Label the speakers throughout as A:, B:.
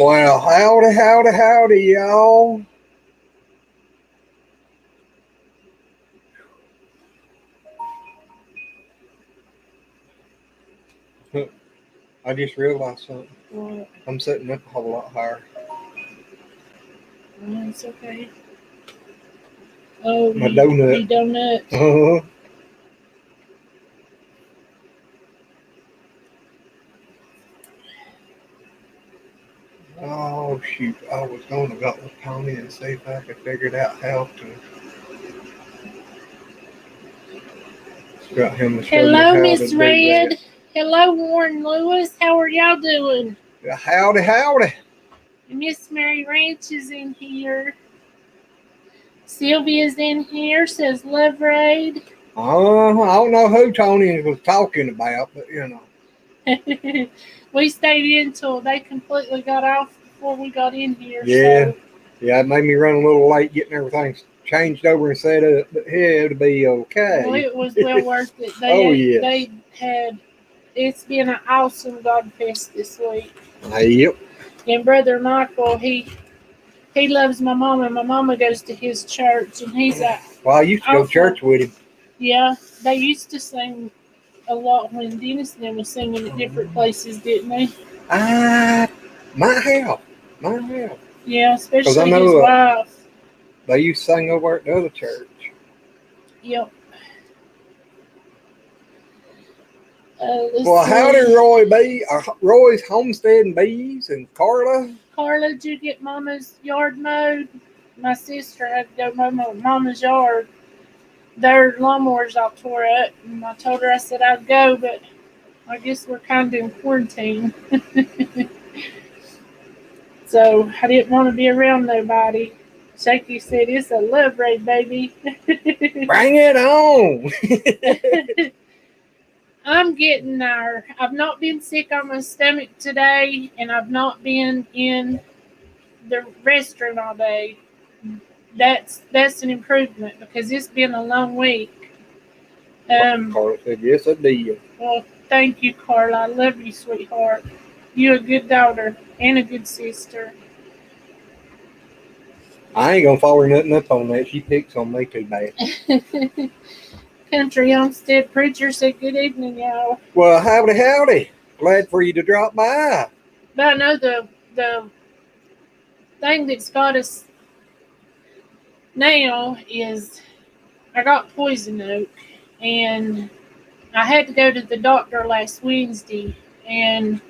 A: Well, howdy, howdy, howdy, y'all. I just realized something.
B: What?
A: I'm sitting up a whole lot higher.
B: Oh, it's okay. Oh,
A: My donut.
B: You donut.
A: Uh-huh. Oh, shoot. I was going to go with Tony and see if I could figure out how to got him to show
B: Hello,
A: me how
B: Miss
A: to
B: Red.
A: do
B: Hello, Warren Lewis. How are y'all doing?
A: that. Howdy, howdy.
B: Miss Mary Ranch is in here. Sylvia's in here, says Love Raid.
A: I don't know who Tony was talking about, but you know.
B: We stayed in until they completely got off before we got in here.
A: Yeah.
B: So.
A: Yeah, it made me run a little late getting everything changed over and set up, but yeah, it'll be okay.
B: Well, it was well worth it. It's been an awesome God Fest this week.
A: Yep.
B: And Brother Michael, he loves my mama, and my mama goes to his church, and he's a.
A: Well, I used to go to church with him.
B: Yeah, they used to sing a lot when Dennis and them was singing at different places, didn't they?
A: My house.
B: Yeah, especially his wife.
A: They used to sing over at the other church.
B: Yep.
A: Well, howdy, Roy's Homestead and Bees, and Carla.
B: Carla, did you get Mama's yard mowed? My sister had to go mow Mama's yard. Their lawnmowers all tore up, and I told her, I said I'd go, but I guess we're kind of in quarantine. So I didn't want to be around nobody. Shaky said, it's a love raid, baby.
A: Bring it on.
B: I'm getting there. I've not been sick on my stomach today, and I've not been in the restroom all day. That's an improvement because it's been a long week.
A: Carla said, yes, I did.
B: Well, thank you, Carla. I love you, sweetheart. You're a good daughter and a good sister.
A: I ain't gonna follow nothing up on that. She picks on me too bad.
B: Country Homestead Preacher said, good evening, y'all.
A: Well, howdy. Glad for you to drop by.
B: But I know the thing that's got us now is I got poison oak, and I had to go to the doctor last Wednesday, and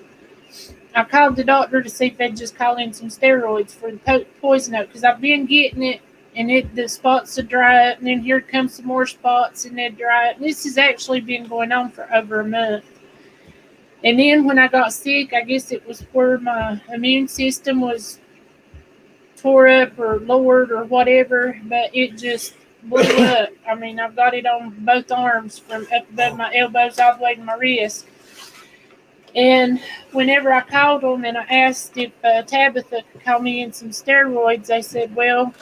B: I called the doctor to see if they'd just call in some steroids for the poison oak, because I've been getting it, and the spots would dry up, and then here comes some more spots, and they'd dry up. This has actually been going on for over a month. And then when I got sick, I guess it was where my immune system was tore up or lowered or whatever, but it just blew up. I mean, I've got it on both arms from up above my elbows all the way to my wrist. And whenever I called them and I asked if Tabitha could call me in some steroids, they said, well,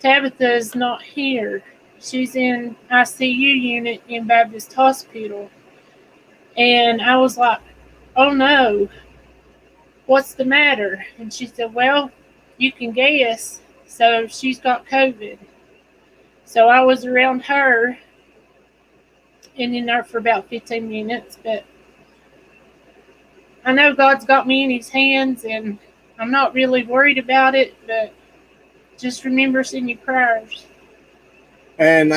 B: Tabitha's not here. She's in ICU unit in Baptist Hospital. And I was like, oh no, what's the matter? And she said, well, you can guess. So she's got COVID. So I was around her and in there for about 15 minutes. But I know God's got me in his hands, and I'm not really worried about it, but just remember send your prayers.
A: And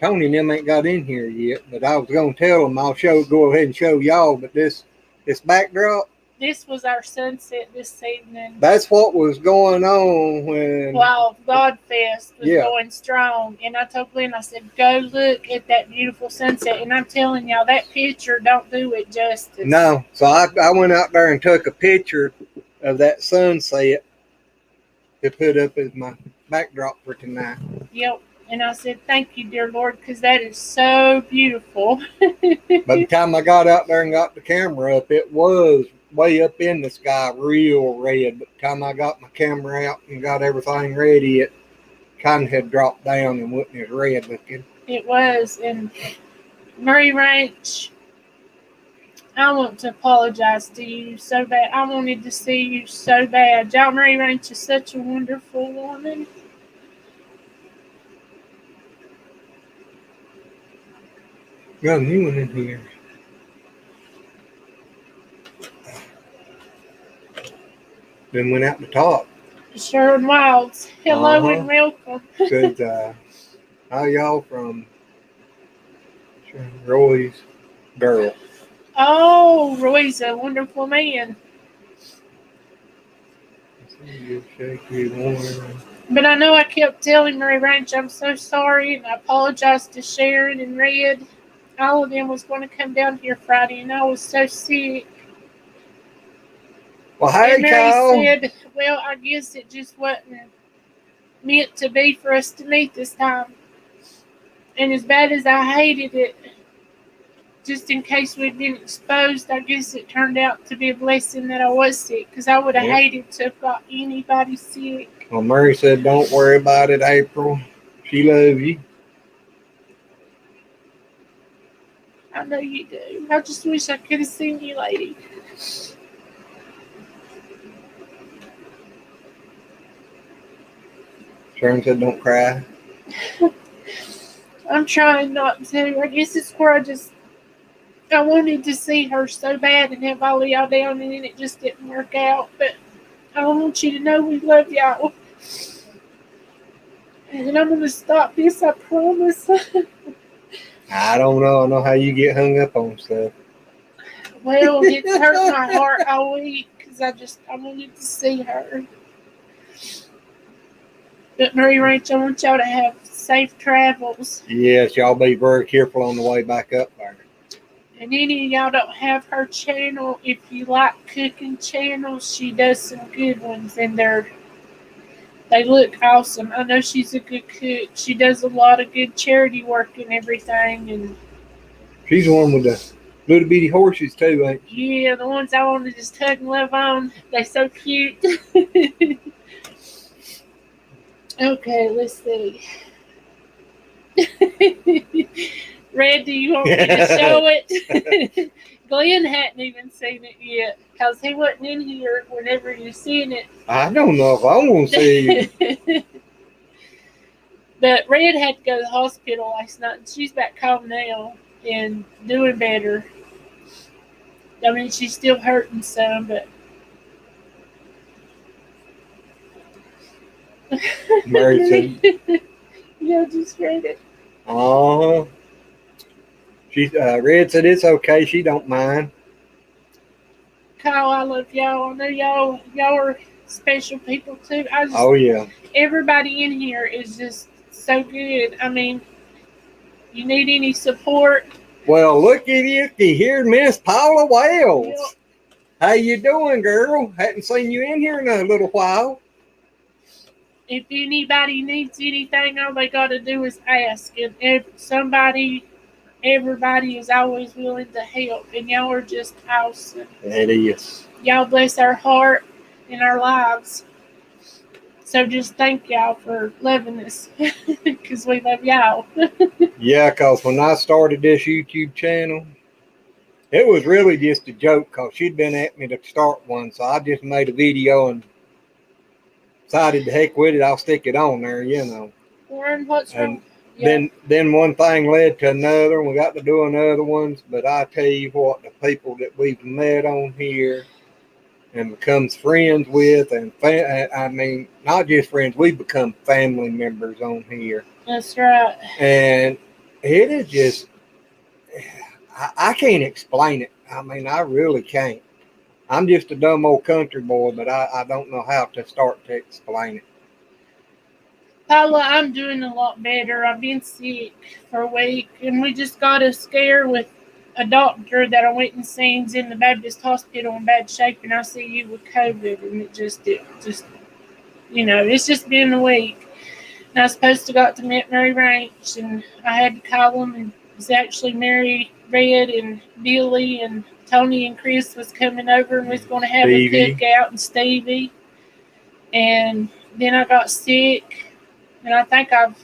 A: Tony and them ain't got in here yet, but I was going to tell them go ahead and show y'all, but this backdrop.
B: This was our sunset this evening.
A: That's what was going on when...
B: Wow, God Fest was going strong. And I told Glenn, I said, go look at that beautiful sunset. And I'm telling y'all, that picture don't do it justice.
A: No. So I went out there and took a picture of that sunset to put up as my backdrop for tonight.
B: Yep. And I said, thank you, dear Lord, because that is so beautiful.
A: By the time I got out there and got the camera up, it was way up in the sky, real red. By the time I got my camera out and got everything ready, it kind of had dropped down and wasn't as red looking.
B: It was. And Murray Ranch I want to apologize to you so bad. I wanted to see you so bad. Y'all, Mary Ranch is such a wonderful woman.
A: Got a new one in here. Then went out the top.
B: Sharon Wilds. Hello and welcome.
A: Says, how y'all from Roy's girl?
B: Oh, Roy's a wonderful man. But I know I kept telling Mary Ranch I'm so sorry, and I apologize to Sharon and Red. All of them was going to come down here Friday, and I was so sick.
A: Well, hey,
B: and Mary
A: Kyle.
B: said, well, I guess it just wasn't meant to be for us to meet this time. And as bad as I hated it, just in case we'd been exposed, I guess it turned out to be a blessing that I was sick, because I would have hated to have got anybody sick.
A: Well, Mary said, don't worry about it, April. She loves you.
B: I know you do. I just wish I could have seen you, lady.
A: Sharon said, don't cry.
B: I'm trying not to. I guess it's where I wanted to see her so bad and have all of y'all down, and then it just didn't work out. But I want you to know we love y'all. And I'm going to stop this, I promise.
A: I don't know. I know how you get hung up on stuff.
B: Well, it's hurt my heart all week because I wanted to see her. But Mary Ranch, I want y'all to have safe travels.
A: Yes, y'all be very careful on the way back up there.
B: And any of y'all don't have her channel, if you like cooking channels, she does some good ones, and they look awesome. I know she's a good cook. She does a lot of good charity work and everything. And
A: she's the one with the little bitty horses too, ain't
B: she? Yeah, the ones I want to just hug and love on. They're so cute. Okay, let's see. Red, do you want me to show it? Glenn hadn't even seen it yet because he wasn't in here whenever you seen it.
A: I don't know if I want to see it.
B: But Red had to go to the hospital last night, and she's back home now and doing better. I mean, she's still hurting some, but.
A: Mary said,
B: yeah, just read it.
A: She's Red said it's okay. She don't mind.
B: Kyle, I love y'all. I know y'all are special people too.
A: Yeah.
B: Everybody in here is just so good. I mean, you need any support?
A: Well, look at you. Here's Miss Paula Wells. Yep. How you doing, girl? Hadn't seen you in here in a little while.
B: If anybody needs anything, all they got to do is ask. And everybody is always willing to help. And y'all are just awesome.
A: It is.
B: Y'all bless our heart and our lives. So just thank y'all for loving us, because we love y'all.
A: Yeah, because when I started this YouTube channel, it was really just a joke because she'd been at me to start one. So I just made a video and decided to heck with it. I'll stick it on there, you know.
B: Warren, what's wrong?
A: Yeah. Then one thing led to another, and we got to doing other ones. But I tell you what, the people that we've met on here and becomes friends with, and I mean, not just friends, we become family members on here.
B: That's right.
A: And it is just, I can't explain it. I mean, I really can't. I'm just a dumb old country boy, but I don't know how to start to explain it.
B: Paula, I'm doing a lot better. I've been sick for a week, and we just got a scare with a doctor that I went and seen in the Baptist hospital in bad shape, and I see you with COVID, and it just, you know, it's just been a week. And I was supposed to got to meet Mary Ranch, and I had to call them, and it was actually Mary, Red, and Billy, and Tony and Chris was coming over, and we was going to have a cookout, and Stevie. And then I got sick, and I think I've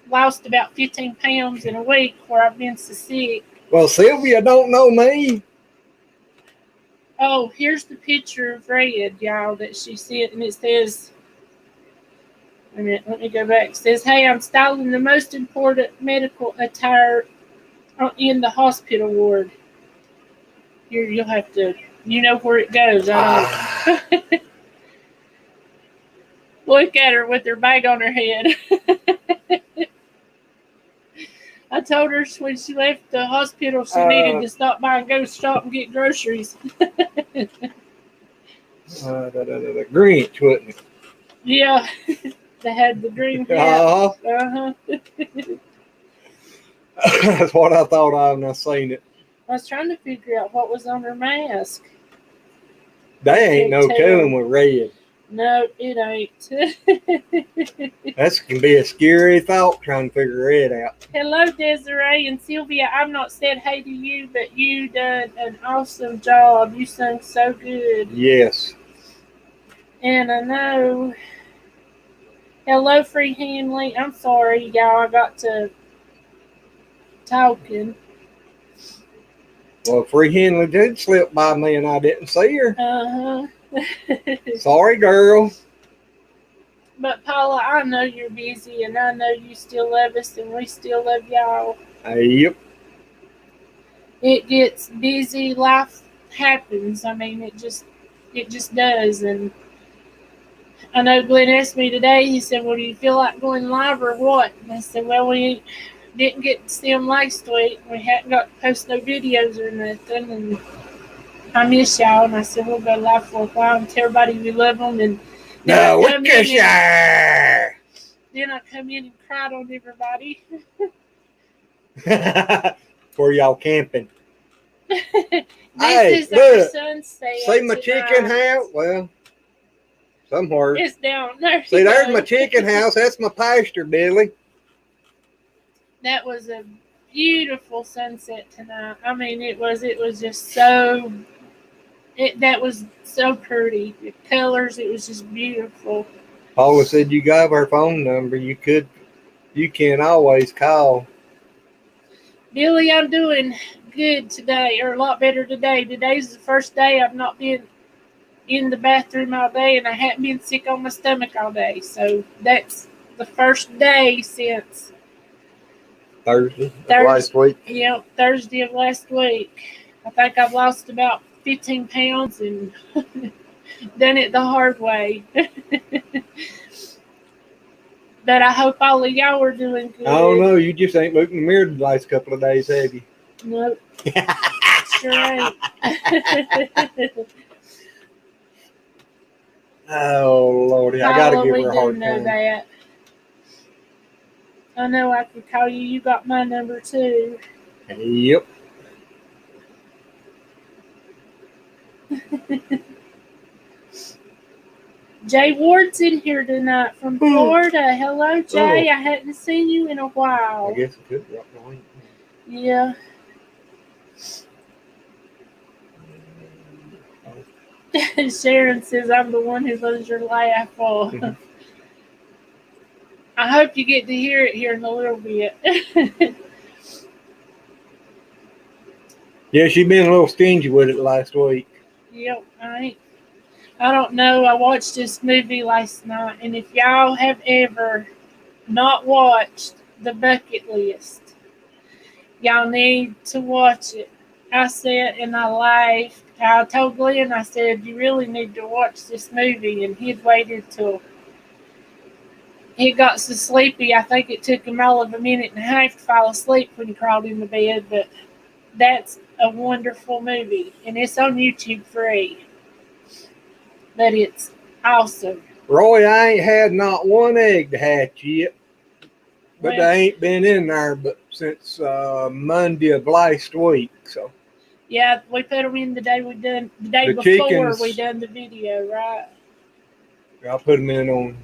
B: lost about 15 pounds in a week where I've been so sick.
A: Well, Sylvia don't know me.
B: Oh, here's the picture of Red, y'all, that she sent, and it says, wait a minute, let me go back. It says, "Hey, I'm styling the most important medical attire in the hospital ward." Here, you'll have to, you know where it goes. I don't. Look at her with her bag on her head. I told her when she left the hospital she needed to stop by and go shop and get groceries.
A: The Grinch, wasn't it?
B: Yeah, they had the green hat.
A: That's what I thought of when I seen it.
B: I was trying to figure out what was on her mask.
A: They ain't no telling with Red.
B: No, it ain't.
A: That can be a scary thought trying to figure it out.
B: Hello, Desiree and Sylvia. I've not said hey to you, but you done an awesome job. You sung so good.
A: Yes.
B: And I know. Hello, Free Hanley. I'm sorry, y'all. I got to talking.
A: Well, Free Henley did slip by me and I didn't see her. Sorry, girl.
B: But Paula, I know you're busy and I know you still love us and we still love y'all.
A: Yep.
B: It gets busy, life happens. I mean, it just does. And I know Glenn asked me today, he said, "Well, do you feel like going live or what?" And I said, "Well, we didn't get to see them last week. We hadn't got to post no videos or nothing, and I miss y'all." And I said, "We'll go live for a while and tell everybody we love them." And
A: no, WickerShire.
B: Then I come in and cried on everybody.
A: For y'all camping.
B: This is our sunset.
A: See my chicken house? Well, somewhere.
B: It's down there.
A: See, there's my chicken house. That's my pasture, Billy.
B: That was a beautiful sunset tonight. I mean, it was just so. That was so pretty. The colors, it was just beautiful.
A: Paula said you got her phone number. You can always call.
B: Billy, I'm doing good today, or a lot better today. Today's the first day I've not been in the bathroom all day, and I haven't been sick on my stomach all day. So that's the first day since
A: Thursday of last week.
B: Yeah, Thursday of last week. I think I've lost about 15 pounds and done it the hard way. But I hope all of y'all are doing good.
A: I don't know. You just ain't looked in the mirror the last couple of days, have you?
B: Nope. Sure ain't.
A: Oh, Lordy. I got to give her a hard time.
B: That. I know I can call you. You got my number, too.
A: Yep.
B: Jay Ward's in here tonight from Florida. Hello, Jay. I hadn't seen you in a while.
A: I guess it could drop the link.
B: Yeah. Sharon says I'm the one who loves your laugh. I hope you get to hear it here in a little bit.
A: Yeah, she's been a little stingy with it last week.
B: Yep, I don't know. I watched this movie last night, and if y'all have ever not watched The Bucket List, y'all need to watch it. I sat and I laughed. I told Glenn, I said, "You really need to watch this movie," and he'd waited till he got so sleepy. I think it took him all of a minute and a half to fall asleep when he crawled in the bed, but that's a wonderful movie, and it's on YouTube free. But it's awesome.
A: Roy, I ain't had not one egg to hatch yet. But they ain't been in there but since Monday of last week. So
B: yeah, we put them in the day before we done the video, right?
A: I put them in on.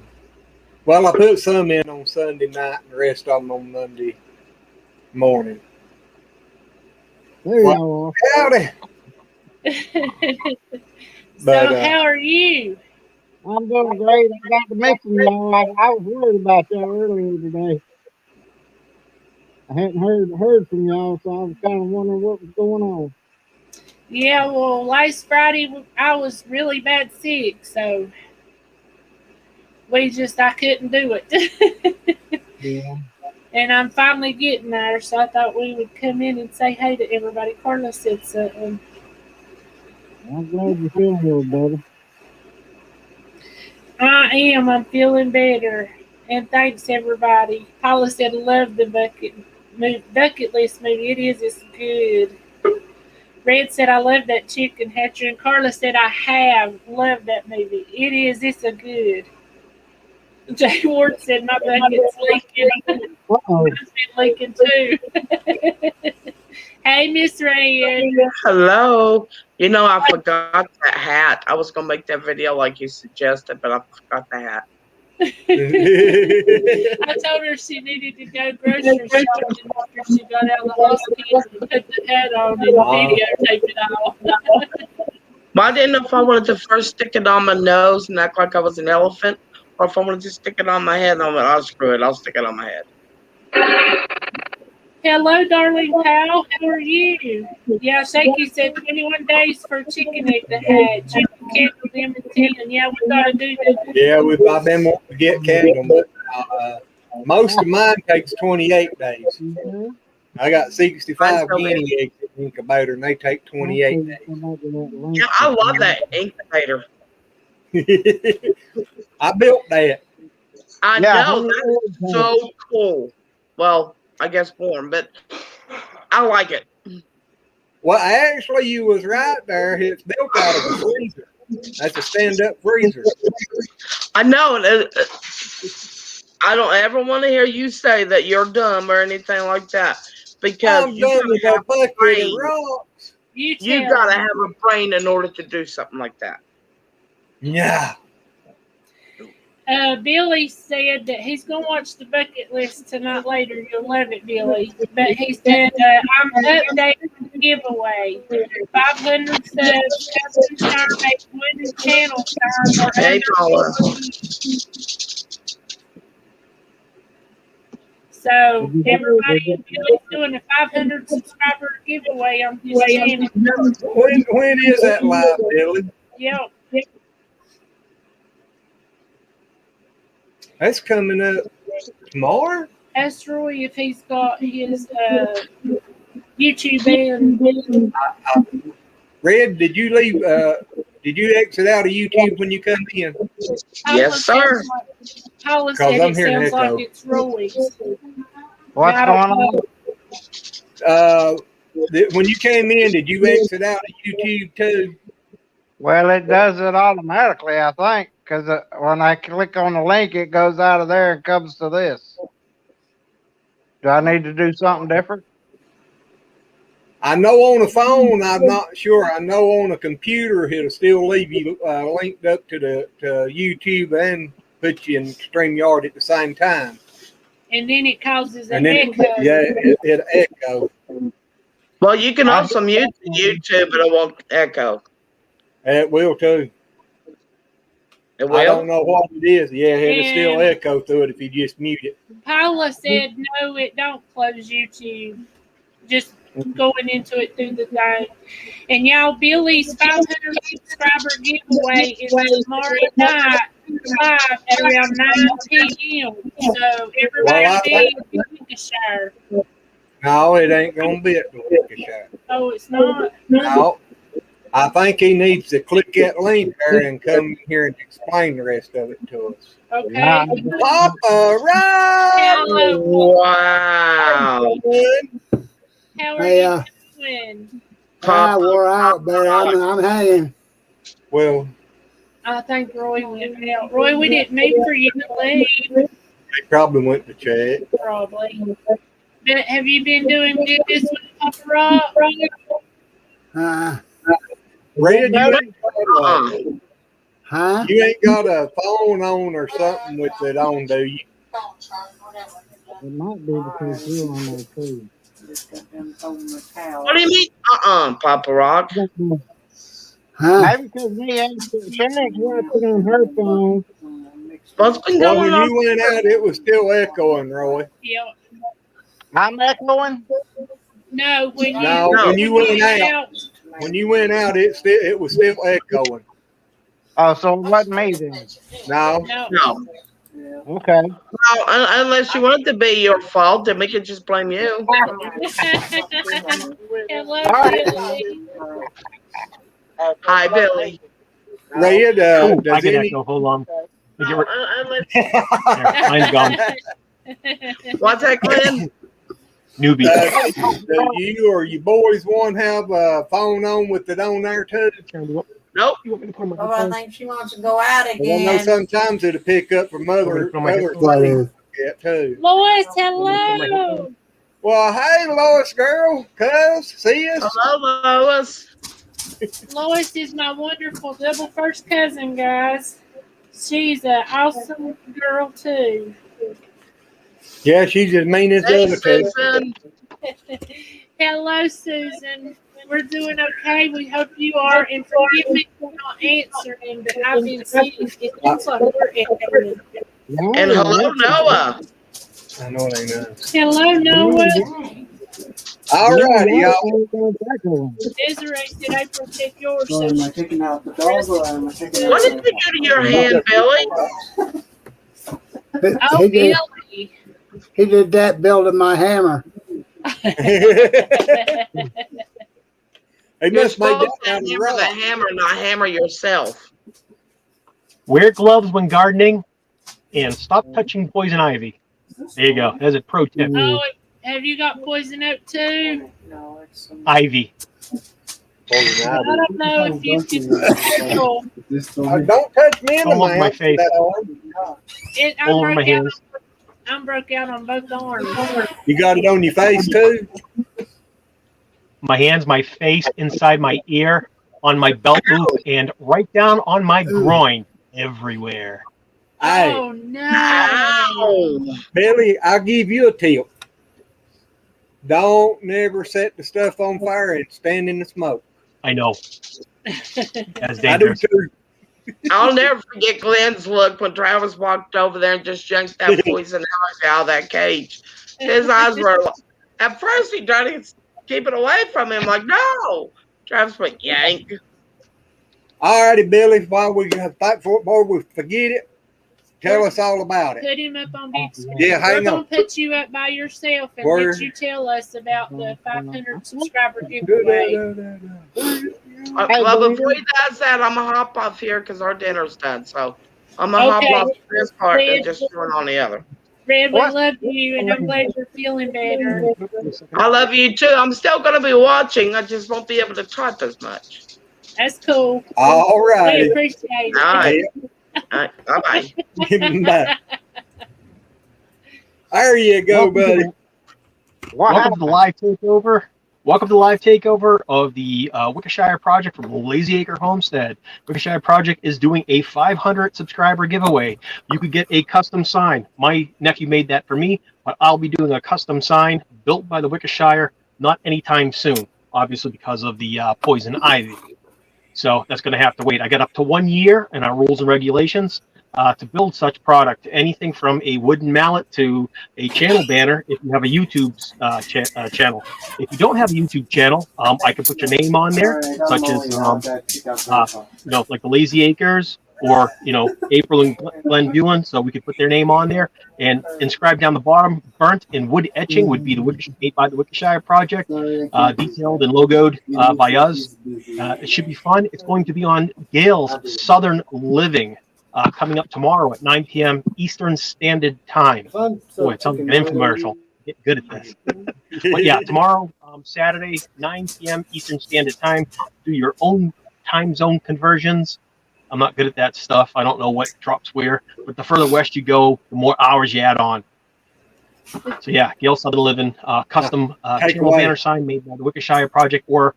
A: Well, I put some in on Sunday night and the rest of them on Monday morning.
C: There you are.
A: Howdy.
B: How are you?
C: I'm doing great. I got to mention y'all. I was worried about y'all earlier today. I hadn't heard from y'all, so I was kind of wondering what was going on.
B: Yeah, well, last Friday I was really bad sick, so I couldn't do it.
C: Yeah.
B: And I'm finally getting there, so I thought we would come in and say hey to everybody. Carla said something.
C: I'm glad you feel a little better.
B: I am. I'm feeling better. And thanks, everybody. Paula said, love the bucket list movie. It is. It's good. Red said, I love that chicken hatchery. And Carla said, I have loved that movie. It is. It's a good. Jay Ward said, my bucket's leaking.
C: Uh-oh.
B: Mine's been leaking too. Hey, Miss Red.
D: Hello. You know, I forgot that hat. I was going to make that video like you suggested, but I forgot the hat.
B: I told her she needed to go grocery shopping after she got out of the hospital and put the hat on and videotape it all.
D: Well, I didn't know if I wanted to first stick it on my nose and act like I was an elephant, or if I wanted to stick it on my head. And I went, oh, screw it. I'll stick it on my head.
B: Hello, darling pal. How are you? Yeah, Shaky said 21 days for chicken egg to hatch. You can candle them in 10. Yeah, we got to do that.
A: Yeah, I've been wanting to get candle, but most of mine takes 28 days.
C: Mm-hmm.
A: I got 65 guinea eggs in the incubator, and they take 28 days.
D: Yeah, I love that incubator.
A: I built that.
D: I
C: Yeah,
D: know. That's so cool. Well, I guess warm, but I like it.
A: Well, actually, you was right there. It's built out of a freezer. That's a stand-up freezer.
D: I know. I don't ever want to hear you say that you're dumb or anything like that, because
A: I'm done with a bucket of rocks.
D: You gotta have a brain in order to do something like that.
A: Yeah.
B: Billy said that he's going to watch the bucket list tonight later. You'll love it, Billy. But he said, I'm updating the giveaway. 500 subs, custom star make wooden channel signs or
D: Hey, Paula.
B: So everybody, Billy's doing a 500 subscriber giveaway on his channel.
A: When is that live, Billy?
B: Yep.
A: That's coming up tomorrow.
B: Ask Roy if he's got his YouTube and
A: Red, did you leave? Did you exit out of YouTube when you come in?
D: Yes, sir.
B: Paula said it sounds like it's Roy's.
C: What's going on?
A: When you came in, did you exit out of YouTube too?
C: Well, it does it automatically, I think, because when I click on the link, it goes out of there and comes to this. Do I need to do something different?
A: I know on the phone, I'm not sure. I know on a computer, it'll still leave you linked up to YouTube and put you in StreamYard at the same time.
B: And then it causes an echo.
A: Yeah, it echo.
D: Well, you can also mute YouTube, but it won't echo.
A: It will too.
D: It will?
A: I don't know what it is. Yeah, it'll still echo through it if you just mute it.
B: Paula said, no, it don't close YouTube. Just going into it through the thing. And y'all, Billy's 500 subscriber giveaway is tomorrow night live at around 9 p.m. So everybody be at WickerShire.
A: No, it ain't going to be at the WickerShire.
B: Oh, it's not?
A: No. I think he needs to click that link there and come here and explain the rest of it to us.
B: Okay.
A: Papa, right?
B: Hello.
D: Wow.
B: How are you doing?
E: I wore out, but I'm hanging.
A: Well,
B: I think Roy went out. Roy, we didn't mean for you to leave.
A: he probably went to check.
B: Probably. But have you been doing good this week, Papa Rock?
A: Red,
E: You
A: ain't got a phone on or something with it on, do you?
C: It might be because you're on there too.
D: What do you mean? Papa Rock.
C: Maybe because me and Shannon's working on her phone.
D: What's been
A: Well,
D: going
A: when
D: on?
A: you went out, it was still echoing, Roy.
B: Yep.
C: I'm echoing?
B: No, when
A: you went out. When you went out, it was still echoing.
C: Oh, so it wasn't me then.
A: No.
D: No.
C: Okay.
D: Well, unless you want it to be your fault, then we can just blame you.
B: Hello, Billy.
D: Hi, Billy.
A: Red,
F: I
A: does
F: get
A: any...
F: echo. Hold on. Let me get rid-
D: Unless
F: there, mine's gone.
D: what's that, Glenn?
F: Newbie.
A: do you or you boys want to have a phone on with it on there too?
D: Nope.
G: Oh, I think she wants to go out
A: Well, I know
G: again.
A: sometimes it'll pick up from other
E: What
A: things
E: is?
A: yeah, too.
B: Lois, hello.
A: Well, hey, Lois, girl, cuz, see us.
D: Hello, Lois.
B: Lois is my wonderful double first cousin, guys. She's an awesome girl, too.
A: Yeah, she's as mean as the
D: Hey,
A: other two.
D: Susan.
B: Hello, Susan. We're doing okay. We hope you are. And forgive me for not answering, but I've been sick. It looks like we're echoing.
D: And hello, Noah.
A: I know they know.
B: Hello, Noah.
A: All righty, y'all.
B: Desiree said April take yours.
E: So
B: So
E: am I taking out the dog or am I taking
D: What
E: out
D: did you do to your hand, Billy?
B: oh,
E: he did,
B: Billy.
E: he did that building my hammer.
A: They
D: You're
A: must make
D: supposed
A: that
D: to
A: out of
D: hammer the
A: rock.
D: hammer, not hammer yourself.
F: Wear gloves when gardening, and stop touching poison ivy. There you go. There's a pro tip.
B: Oh, have you got poison oak too?
F: Ivy.
B: I don't know if you can handle
A: Don't touch me in the
F: All over my
A: mouth.
F: face.
B: it.
F: All over my hands.
B: I'm broke out on both arms.
A: You got it on your face too?
F: My hands, my face, inside my ear, on my belt loop, and right down on my groin. Everywhere.
A: Hey,
B: Oh no!
D: Ow.
A: Billy, I'll give you a tip. Don't never set the stuff on fire and stand in the smoke.
F: I know. That's
A: I do
F: dangerous.
A: too.
D: I'll never forget Glenn's look when Travis walked over there and just junked that poison out of that cage. His eyes were, at first he tried to keep it away from him, like, no. Travis went, yank.
A: All righty, Billy, while we have fight for it, boy, we forget it. Tell us all about it.
B: Put him up on big screen.
A: Yeah, hang
B: We're
A: on.
B: gonna put you up by yourself and
A: Where?
B: let you tell us about the 500 subscriber giveaway.
D: Well, before he does that, I'm going to hop off here because our dinner's done. So I'm going to
B: Okay.
D: hop off this part and just join on the other.
B: Red, we love you, and I'm glad you're feeling better.
D: I love you too. I'm still going to be watching. I just won't be able to type as much.
B: That's cool.
A: All
B: We
A: righty.
B: appreciate it.
D: All right. All right. Bye-bye.
A: Bye. There you go, buddy.
F: Welcome to the live takeover. Welcome to the live takeover of the WickerShire Project from Lazy Acre Homestead. WickerShire Project is doing a 500 subscriber giveaway. You could get a custom sign. My nephew made that for me, but I'll be doing a custom sign built by the WickerShire not anytime soon, obviously because of the poison ivy. So that's going to have to wait. I got up to 1 year in our rules and regulations to build such product. Anything from a wooden mallet to a channel banner if you have a YouTube channel. If you don't have a YouTube channel, I can put your name on there, such as, like the Lazy Acres or, April and Glenn Buellen. So we could put their name on there and inscribe down the bottom. Burnt in wood etching would be made by the WickerShire Project, detailed and logoed by us. It should be fun. It's going to be on Gail's Southern Living. Coming up tomorrow at 9 p.m. Eastern Standard Time. Boy, it sounds like an infomercial. Get good at this. But yeah, tomorrow, Saturday, 9 p.m. Eastern Standard Time. Do your own time zone conversions. I'm not good at that stuff. I don't know what drops where. But the further west you go, the more hours you add on. So yeah, Gail Southern Living, custom channel banner sign made by the WickerShire Project or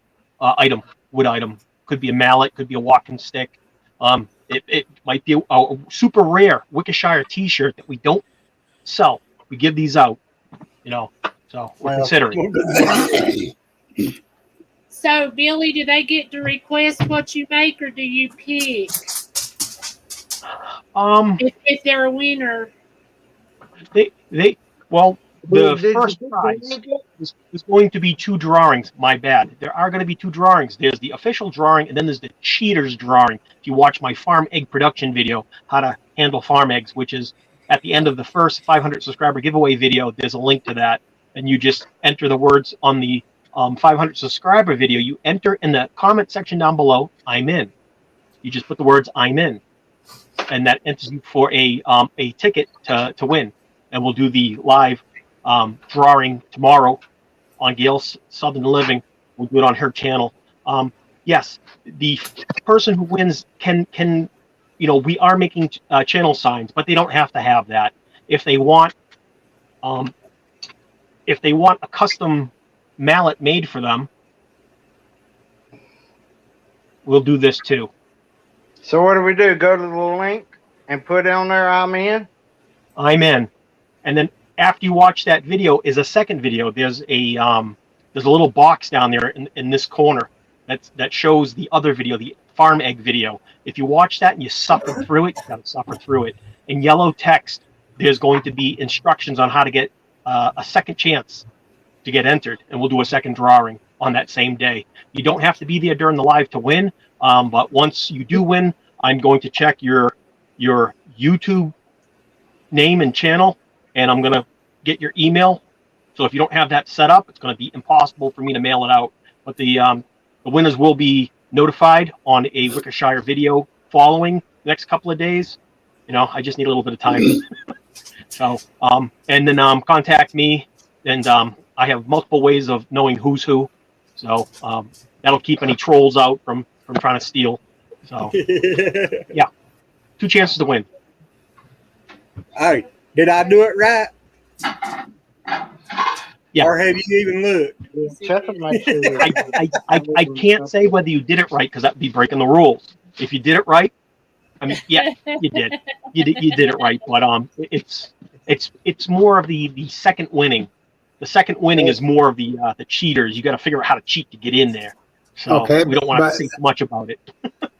F: wood item. Could be a mallet, could be a walking stick. It might be a super rare WickerShire T-shirt that we don't sell. We give these out, so we're considering.
B: So, Billy, do they get to request what you make, or do you pick? If they're a winner.
F: The
C: Did you
F: first
C: put the
F: prize
C: link up?
F: is going to be 2 drawings. My bad. There are going to be 2 drawings. There's the official drawing, and then there's the cheaters drawing. If you watch my farm egg production video, how to handle farm eggs, which is at the end of the first 500 subscriber giveaway video, there's a link to that, and you just enter the words on the 500 subscriber video. You enter in the comment section down below, "I'm in." You just put the words "I'm in," and that enters you for a ticket to win. And we'll do the live drawing tomorrow on Gail's Southern Living. We'll do it on her channel. Yes, the person who wins can we are making channel signs, but they don't have to have that. If they want a custom mallet made for them, we'll do this too.
C: So what do we do? Go to the link and put on there, "I'm in"?
F: I'm in. And then after you watch that video is a second video. There's a little box down there in this corner that shows the other video, the farm egg video. If you watch that and you suffer through it, you gotta suffer through it. In yellow text, there's going to be instructions on how to get a second chance to get entered, and we'll do a second drawing on that same day. You don't have to be there during the live to win, but once you do win, I'm going to check your YouTube name and channel, and I'm going to get your email. So if you don't have that set up, it's going to be impossible for me to mail it out. But the winners will be notified on a WickerShire video following the next couple of days. I just need a little bit of time. So, and then contact me, and I have multiple ways of knowing who's who. So that'll keep any trolls out from trying to steal. So yeah, 2 chances to win.
A: Hey, did I do it right?
F: Yeah.
A: Or have you even looked?
C: Check and make sure.
F: I can't say whether you did it right, because that would be breaking the rules. If you did it right, I mean, yeah, you did. You did it right. But it's more of the second winning. The second winning is more of the cheaters. You got to figure out how to cheat to get in there. So
E: Okay,
F: we don't want to say too much about it.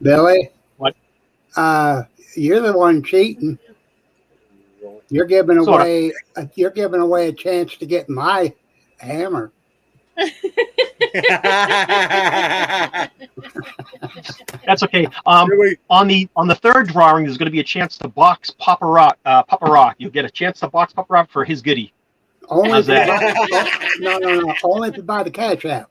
E: Billy?
F: What?
E: You're the one cheating. You're giving away a chance to get my hammer.
F: That's okay. On the third drawing, there's going to be a chance to box Papa Rock. You'll get a chance to box Papa Rock for his goodie.
E: Only
F: How's that?
E: No. Only if you buy the Cash App.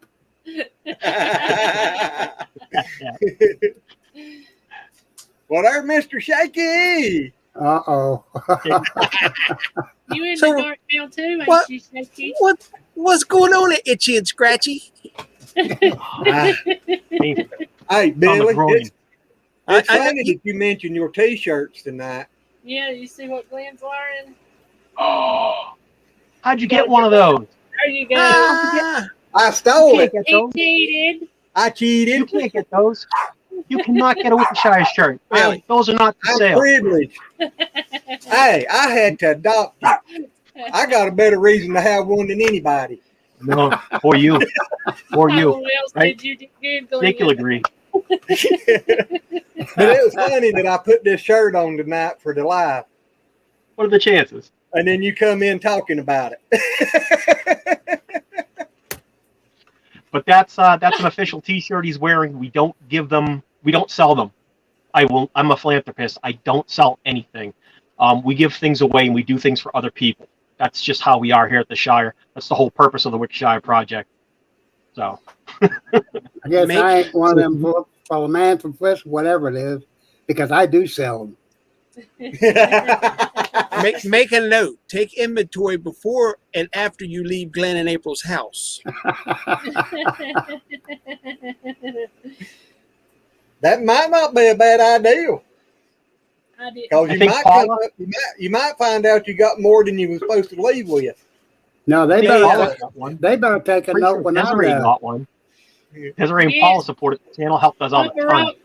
A: Well, there's Mr. Shaky.
E: Uh-oh.
B: You in
H: So,
B: the dark now too,
H: what-
B: ain't you, Shaky?
H: What's going on at Itchy and Scratchy?
A: Hey, Billy, it's
H: I-
A: funny that you mentioned your T-shirts tonight.
B: Yeah, you see what Glenn's wearing?
F: Oh, how'd you get one of those?
B: There you go.
A: I stole it.
F: Get
B: He
F: those.
B: cheated.
A: I
F: You
A: cheated.
F: can't get those. You cannot get a WickerShire shirt.
A: Hey,
F: Those are not for
A: I'm
F: sale.
A: privileged. Hey, I had to adopt you. I got a better reason to have one than anybody.
F: No, for you. For you.
B: Oh, well,
F: right?
B: did you do good,
F: Nick will
B: Glenn?
F: agree.
A: But it was funny that I put this shirt on tonight for the live,
F: What are the chances?
A: and then you come in talking about it.
F: But that's an official T-shirt he's wearing. We don't sell them. I'm a philanthropist. I don't sell anything. We give things away and we do things for other people. That's just how we are here at the Shire. That's the whole purpose of the WickerShire Project. So.
E: I guess I ain't one of them for a man from Fliss, whatever it is, because I do sell them.
H: Make a note. Take inventory before and after you leave Glenn and April's house.
A: That might not be a bad idea.
B: I did.
A: Because
F: I
A: you
F: think
A: might
F: Paula-
A: you might find out you got more than you were supposed to leave with.
E: No, they
F: Yeah, Paula
E: better
F: got one.
E: they better take a
F: Pretty
E: note
F: sure
E: when I'm
F: Desiree
E: done.
F: got one. Desiree and
B: Yes.
F: Paula supported the channel, helped us out a
B: Papa
F: ton.
B: Rock,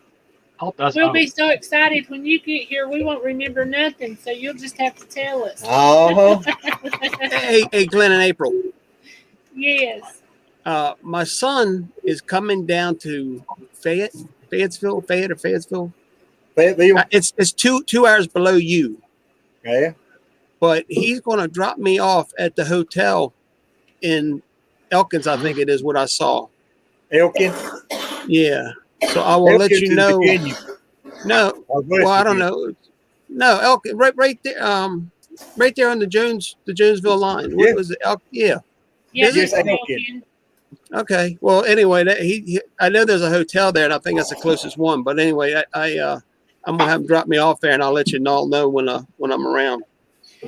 F: Helped us
B: we'll
F: out.
B: be so excited when you get here. We won't remember nothing, so you'll just have to tell us.
A: Uh-huh.
H: Hey, Glenn and April.
B: Yes.
H: My son is coming down to Fayetteville.
A: Fayetteville.
H: It's 2 hours below you.
A: Yeah.
H: but he's going to drop me off at the hotel in Elkins, I think it is what I saw.
A: Elkin.
H: Yeah. So I will let you
A: Elkins in
H: know.
A: Virginia.
H: No,
A: Or West
H: well, I don't
A: Virginia.
H: know. No, Elkin, right there, right there on the Jonesville line. What
A: Yeah.
H: was it? Yeah.
B: Yeah,
H: Is it?
B: it's
A: Elkin.
B: Elkin.
H: Okay. Well, anyway, I know there's a hotel there, and I think that's the closest one. But anyway, I'm gonna have him drop me off there, and I'll let you all know when I'm around.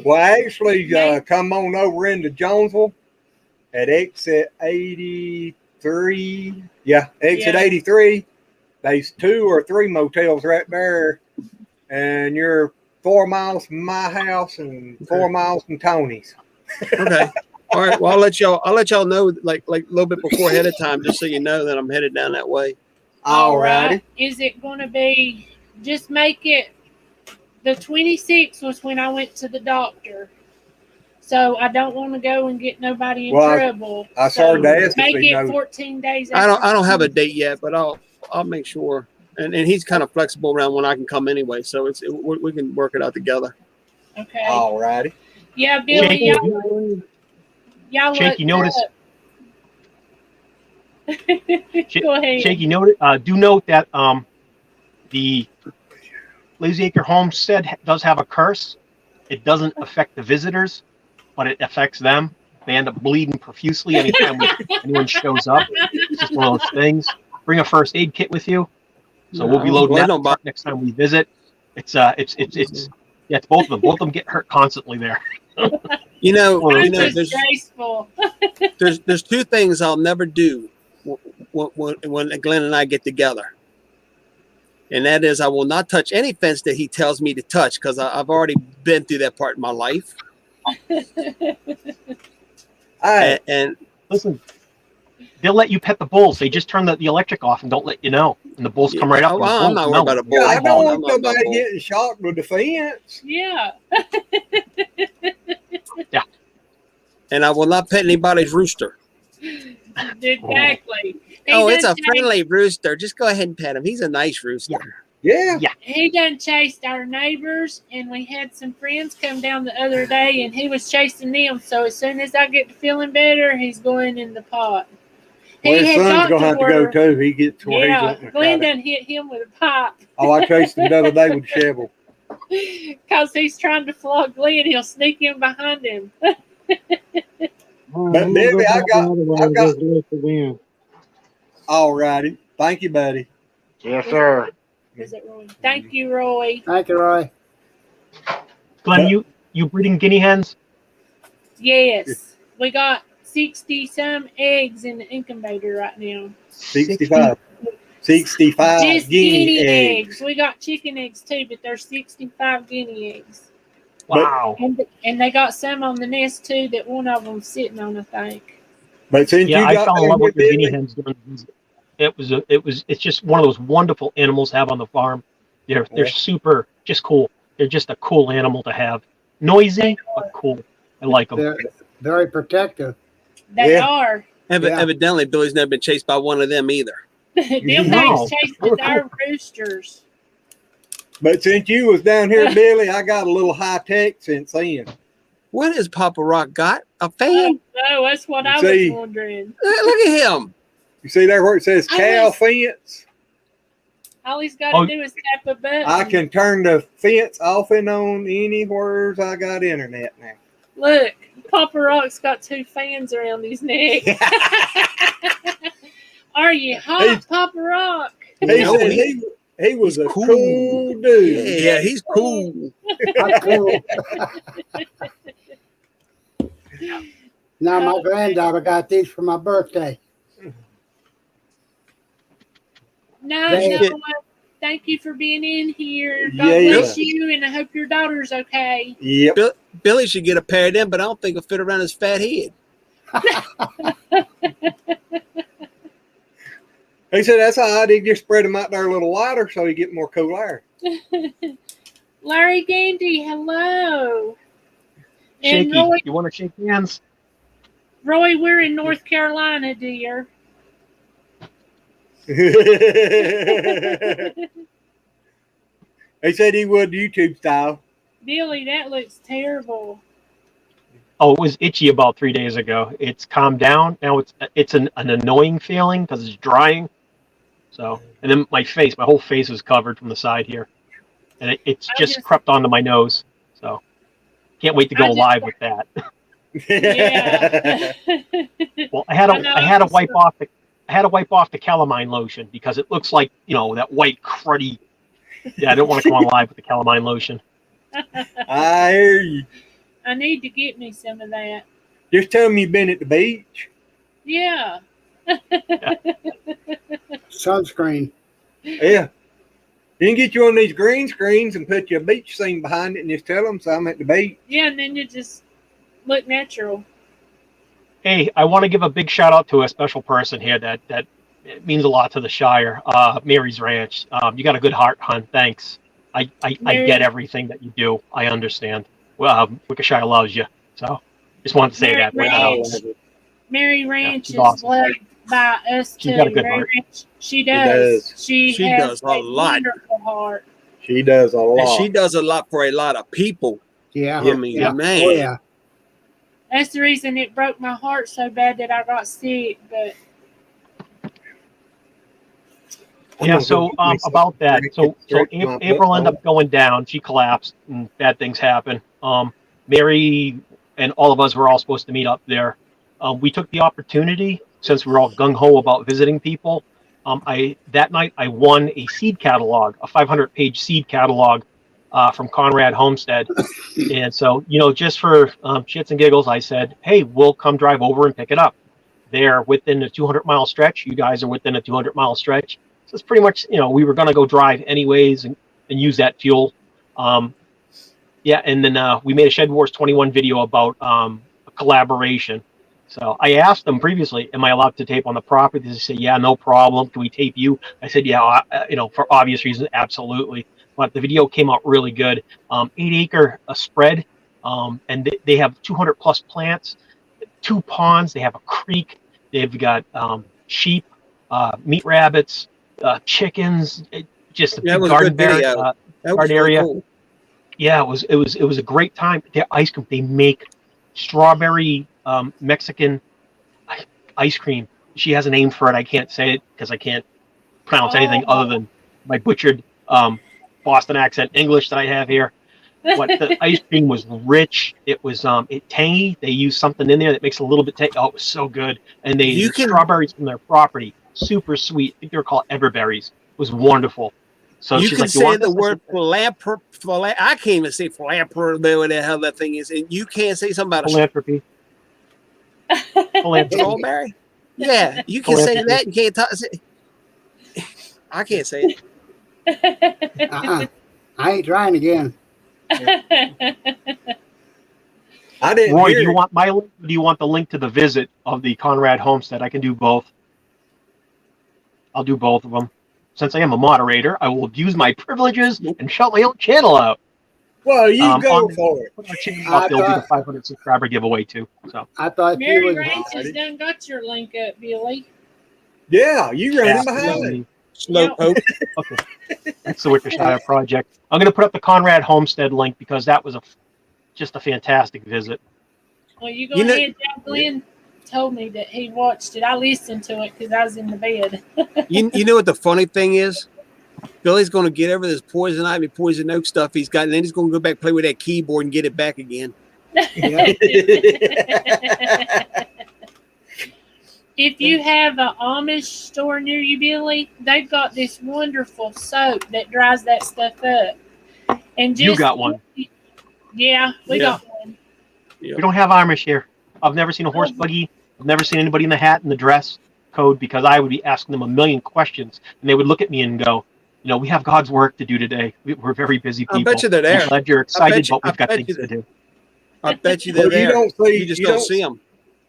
A: Well, actually, come on over into Jonesville at exit 83. Yeah, exit 83. There's 2 or 3 motels right there, and you're 4 miles from my house and 4 miles from Tony's.
H: Okay. All right. Well, I'll let y'all know like a little bit before ahead of time, just so you know that I'm headed down that way.
B: All right. Is it going to be? Just make it. The 26th was when I went to the doctor, so I don't want to go and get nobody in trouble.
A: I started to ask
B: make
A: if
B: it
A: knows.
B: 14 days.
H: I don't have a date yet, but I'll make sure. And he's kind of flexible around when I can come anyway, so we can work it out together.
B: Okay.
A: All righty.
B: Yeah, Billy, y'all
F: Shaky notice.
B: Go ahead.
F: Shaky note. Do note that the Lazy Acre Homestead does have a curse. It doesn't affect the visitors, but it affects them. They end up bleeding profusely anytime anyone shows up. It's just one of those things. Bring a first aid kit with you. So we'll be loading that truck next time we visit. It's both of them. Both of them get hurt constantly there.
H: There's 2 things I'll never do when Glenn and I get together. And that is, I will not touch any fence that he tells me to touch, because I've already been through that part in my life. And
F: listen, they'll let you pet the bulls. They just turn the electric off and don't let you know. And the bulls come right up.
H: I'm not worried about a bull.
A: Yeah, I don't want nobody getting shot with the fence.
B: Yeah.
F: Yeah.
H: And I will not pet anybody's rooster.
B: Exactly.
H: It's a friendly rooster. Just go ahead and pet him. He's a nice rooster.
A: Yeah.
B: He done chased our neighbors, and we had some friends come down the other day, and he was chasing them. So as soon as I get to feeling better, he's going in the pot.
A: Well, his son's going to have to go too. He gets to where he's wanting to
B: Glenn done hit him with a pipe.
A: Oh, I chased him the other day with a shovel.
B: Because he's trying to flog Glenn. He'll sneak in behind him.
A: But Debbie, I got. All righty. Thank you, buddy.
C: Yes, sir.
B: Is it Roy? Thank you, Roy.
E: Thank you, Roy.
F: Glenn, you breeding guinea hens?
B: Yes. We got 60-some eggs in the incubator right now.
A: 65. 65
B: Just
A: guinea eggs.
B: We got chicken eggs too, but there's 65 guinea eggs.
F: Wow.
B: And they got some on the nest too that one of them's sitting on, I think.
A: But since
F: I fell in love with your guinea
A: Billy,
F: hens during the visit. It's just one of those wonderful animals to have on the farm. They're super, just cool. They're just a cool animal to have. Noisy, but cool. I like them.
E: They're very protective.
B: They are.
H: Evidently, Billy's never been chased by one of them either.
B: Them things chasing our roosters.
A: but since you was down here, Billy, I got a little high tech since then.
H: What has Papa Rock got? A fan?
B: Oh, that's what I was wondering.
H: Look at him.
A: You see there where it says cow fence?
B: All he's got to do is tap a button.
A: I can turn the fence off and on anywhere I got internet now.
B: Look, Papa Rock's got 2 fans around his neck. Are you hot, Papa Rock?
A: He was a cool dude.
H: Yeah, he's cool.
E: Now my granddaughter got these for my birthday.
B: No. Thank you for being in here. God bless you, and I hope your daughter's okay.
A: Yep.
H: Billy should get a pair of them, but I don't think it'll fit around his fat head.
A: He said that's all right. He just spread them out there a little wider so you get more cool air.
B: Larry Gandy, hello.
F: Shaky,
B: And Roy,
F: you want to shake hands?
B: Roy, we're in North Carolina, dear.
A: He said he would YouTube style.
B: Billy, that looks terrible.
F: Oh, it was itchy about 3 days ago. It's calmed down. Now it's an annoying feeling because it's drying. So, and then my whole face is covered from the side here. And it's just crept onto my nose. So, can't wait to go live with that.
B: Yeah.
F: Well, I had to wipe off the calamine lotion because it looks like, that white cruddy. Yeah, I don't want to go on live with the calamine lotion.
A: I hear you.
B: I need to get me some of that.
A: Just tell me you've been at the beach.
B: Yeah.
E: Sunscreen.
A: Yeah. You can get you one of these green screens and put your beach scene behind it and just tell them so I'm at the beach.
B: Yeah, and then you just look natural.
F: Hey, I want to give a big shout out to a special person here that means a lot to the Shire. Mary's Ranch. You got a good heart, hon. Thanks. I get everything that you do. I understand. Well, WickerShire loves you. So just wanted to say
B: Mary
F: that.
B: Ranch. Mary Ranch is
F: awesome.
B: loved by us
F: She's
B: too.
F: got a good
B: Mary
F: heart.
B: Ranch, she does. She has
H: does a lot.
B: Wonderful heart.
A: She does a lot.
H: And she does a lot for a lot of people.
E: Yeah.
H: I mean,
E: yeah.
H: man.
E: Oh, yeah.
B: That's the reason it broke my heart so bad that I got sick. But
F: Yeah, so about that. So April ended up going down. She collapsed and bad things happened. Mary and all of us were all supposed to meet up there. We took the opportunity, since we were all gung-ho about visiting people. That night I won a seed catalog, a 500-page seed catalog from Conrad Homestead. And so, just for shits and giggles, I said, hey, we'll come drive over and pick it up. They're within a 200-mile stretch. You guys are within a 200-mile stretch. So it's pretty much, we were going to go drive anyways and use that fuel. And then we made a Shed Wars 21 video about a collaboration. So I asked them previously, am I allowed to tape on the property? They said, yeah, no problem. Can we tape you? I said, yeah, for obvious reasons, absolutely. But the video came out really good. 8-acre spread, and they have 200 plus plants, 2 ponds. They have a creek. They've got sheep, meat rabbits, chickens. Just a big garden area. Cool. Yeah, it was a great time. Their ice cream, they make strawberry Mexican ice cream. She has a name for it. I can't say it because I can't pronounce anything other than my butchered Boston accent English that I have here. But the ice cream was rich. It was tangy. They used something in there that makes it a little bit tangy. Oh, it was so good. And strawberries from their property, super sweet. I think they were called everberries. It was wonderful. So
H: you
F: she's
H: can
F: like,
H: say the word philanthropy. I can't even say philanthropy, what the hell that thing is. And you can't say something about
F: philanthropy.
H: Strawberry? Yeah, you can say that. You can't talk. I can't say
E: it. I ain't trying again.
A: I didn't.
F: Roy, do you want my link? Or do you want the link to the visit of the Conrad Homestead? I can do both. I'll do both of them. Since I am a moderator, I will abuse my privileges and shout my own channel out.
A: Well, you go for it.
F: They'll do the 500 subscriber giveaway too. So
E: I thought
B: Mary Ranch has done got your link up, Billy.
A: Yeah, you running behind me.
H: Slow poke.
F: Okay, that's the WickerShire Project. I'm going to put up the Conrad Homestead link because that was just a fantastic visit.
B: Well, you go ahead. Glenn told me that he watched it. I listened to it because I was in the bed.
H: You know what the funny thing is? Billy's going to get over this poison ivy, poison oak stuff he's got, and then he's going to go back play with that keyboard and get it back again.
B: If you have an Amish store near you, Billy, they've got this wonderful soap that dries that stuff up. And
F: you got one.
B: Yeah, we got one.
F: We don't have Amish here. I've never seen a horse buggy. I've never seen anybody in the hat and the dress code because I would be asking them a million questions, and they would look at me and go, we have God's work to do today. We're very busy people.
H: I bet you they're there.
F: I'm glad you're excited, but we've got things to do.
H: I bet you they're there. You just don't see them.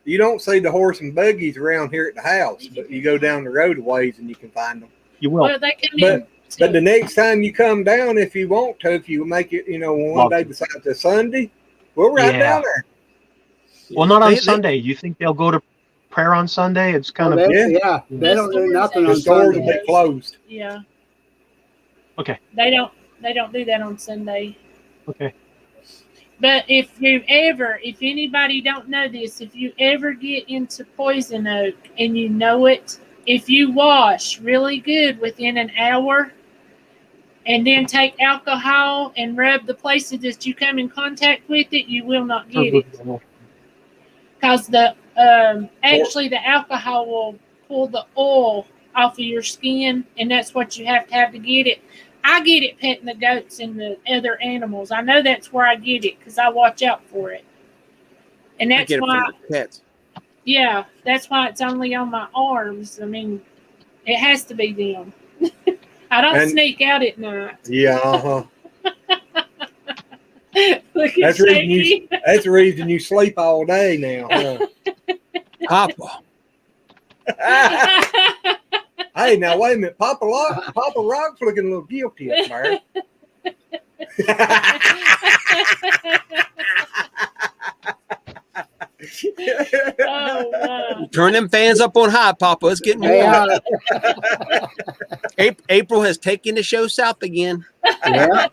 A: You don't see the horse and buggies around here at the house, but you go down the road a ways and you can find them.
F: You will.
B: Well,
A: but the next time you come down, if you want to, if you make it, one day besides the Sunday, we'll ride down there.
F: Well, not on Sunday. You think they'll go to prayer on Sunday? It's kind of
E: they don't do nothing on
A: Sunday.
E: Sunday.
A: They closed.
B: Yeah.
F: Okay.
B: They don't do that on Sunday.
F: Okay.
B: But if anybody don't know this, if you ever get into poison oak and you know it, if you wash really good within an hour and then take alcohol and rub the places that you come in contact with it, you will not get it. Because actually the alcohol will pull the oil off of your skin, and that's what you have to get it. I get it petting the goats and the other animals. I know that's where I get it because I watch out for it. And
H: I
B: that's
H: get it
B: why,
H: from the pets.
B: yeah, that's why it's only on my arms. I mean, it has to be them. I don't sneak out at night.
A: Yeah,
B: Look at
A: that's
B: Shaky.
A: the reason you sleep all day now, huh?
H: Papa.
A: Hey, now wait a minute. Papa Rock's looking a little guilty up there.
B: Oh, wow.
H: Turn them fans up on high, Papa. It's getting warm. April has taken the show south again.
E: Yeah.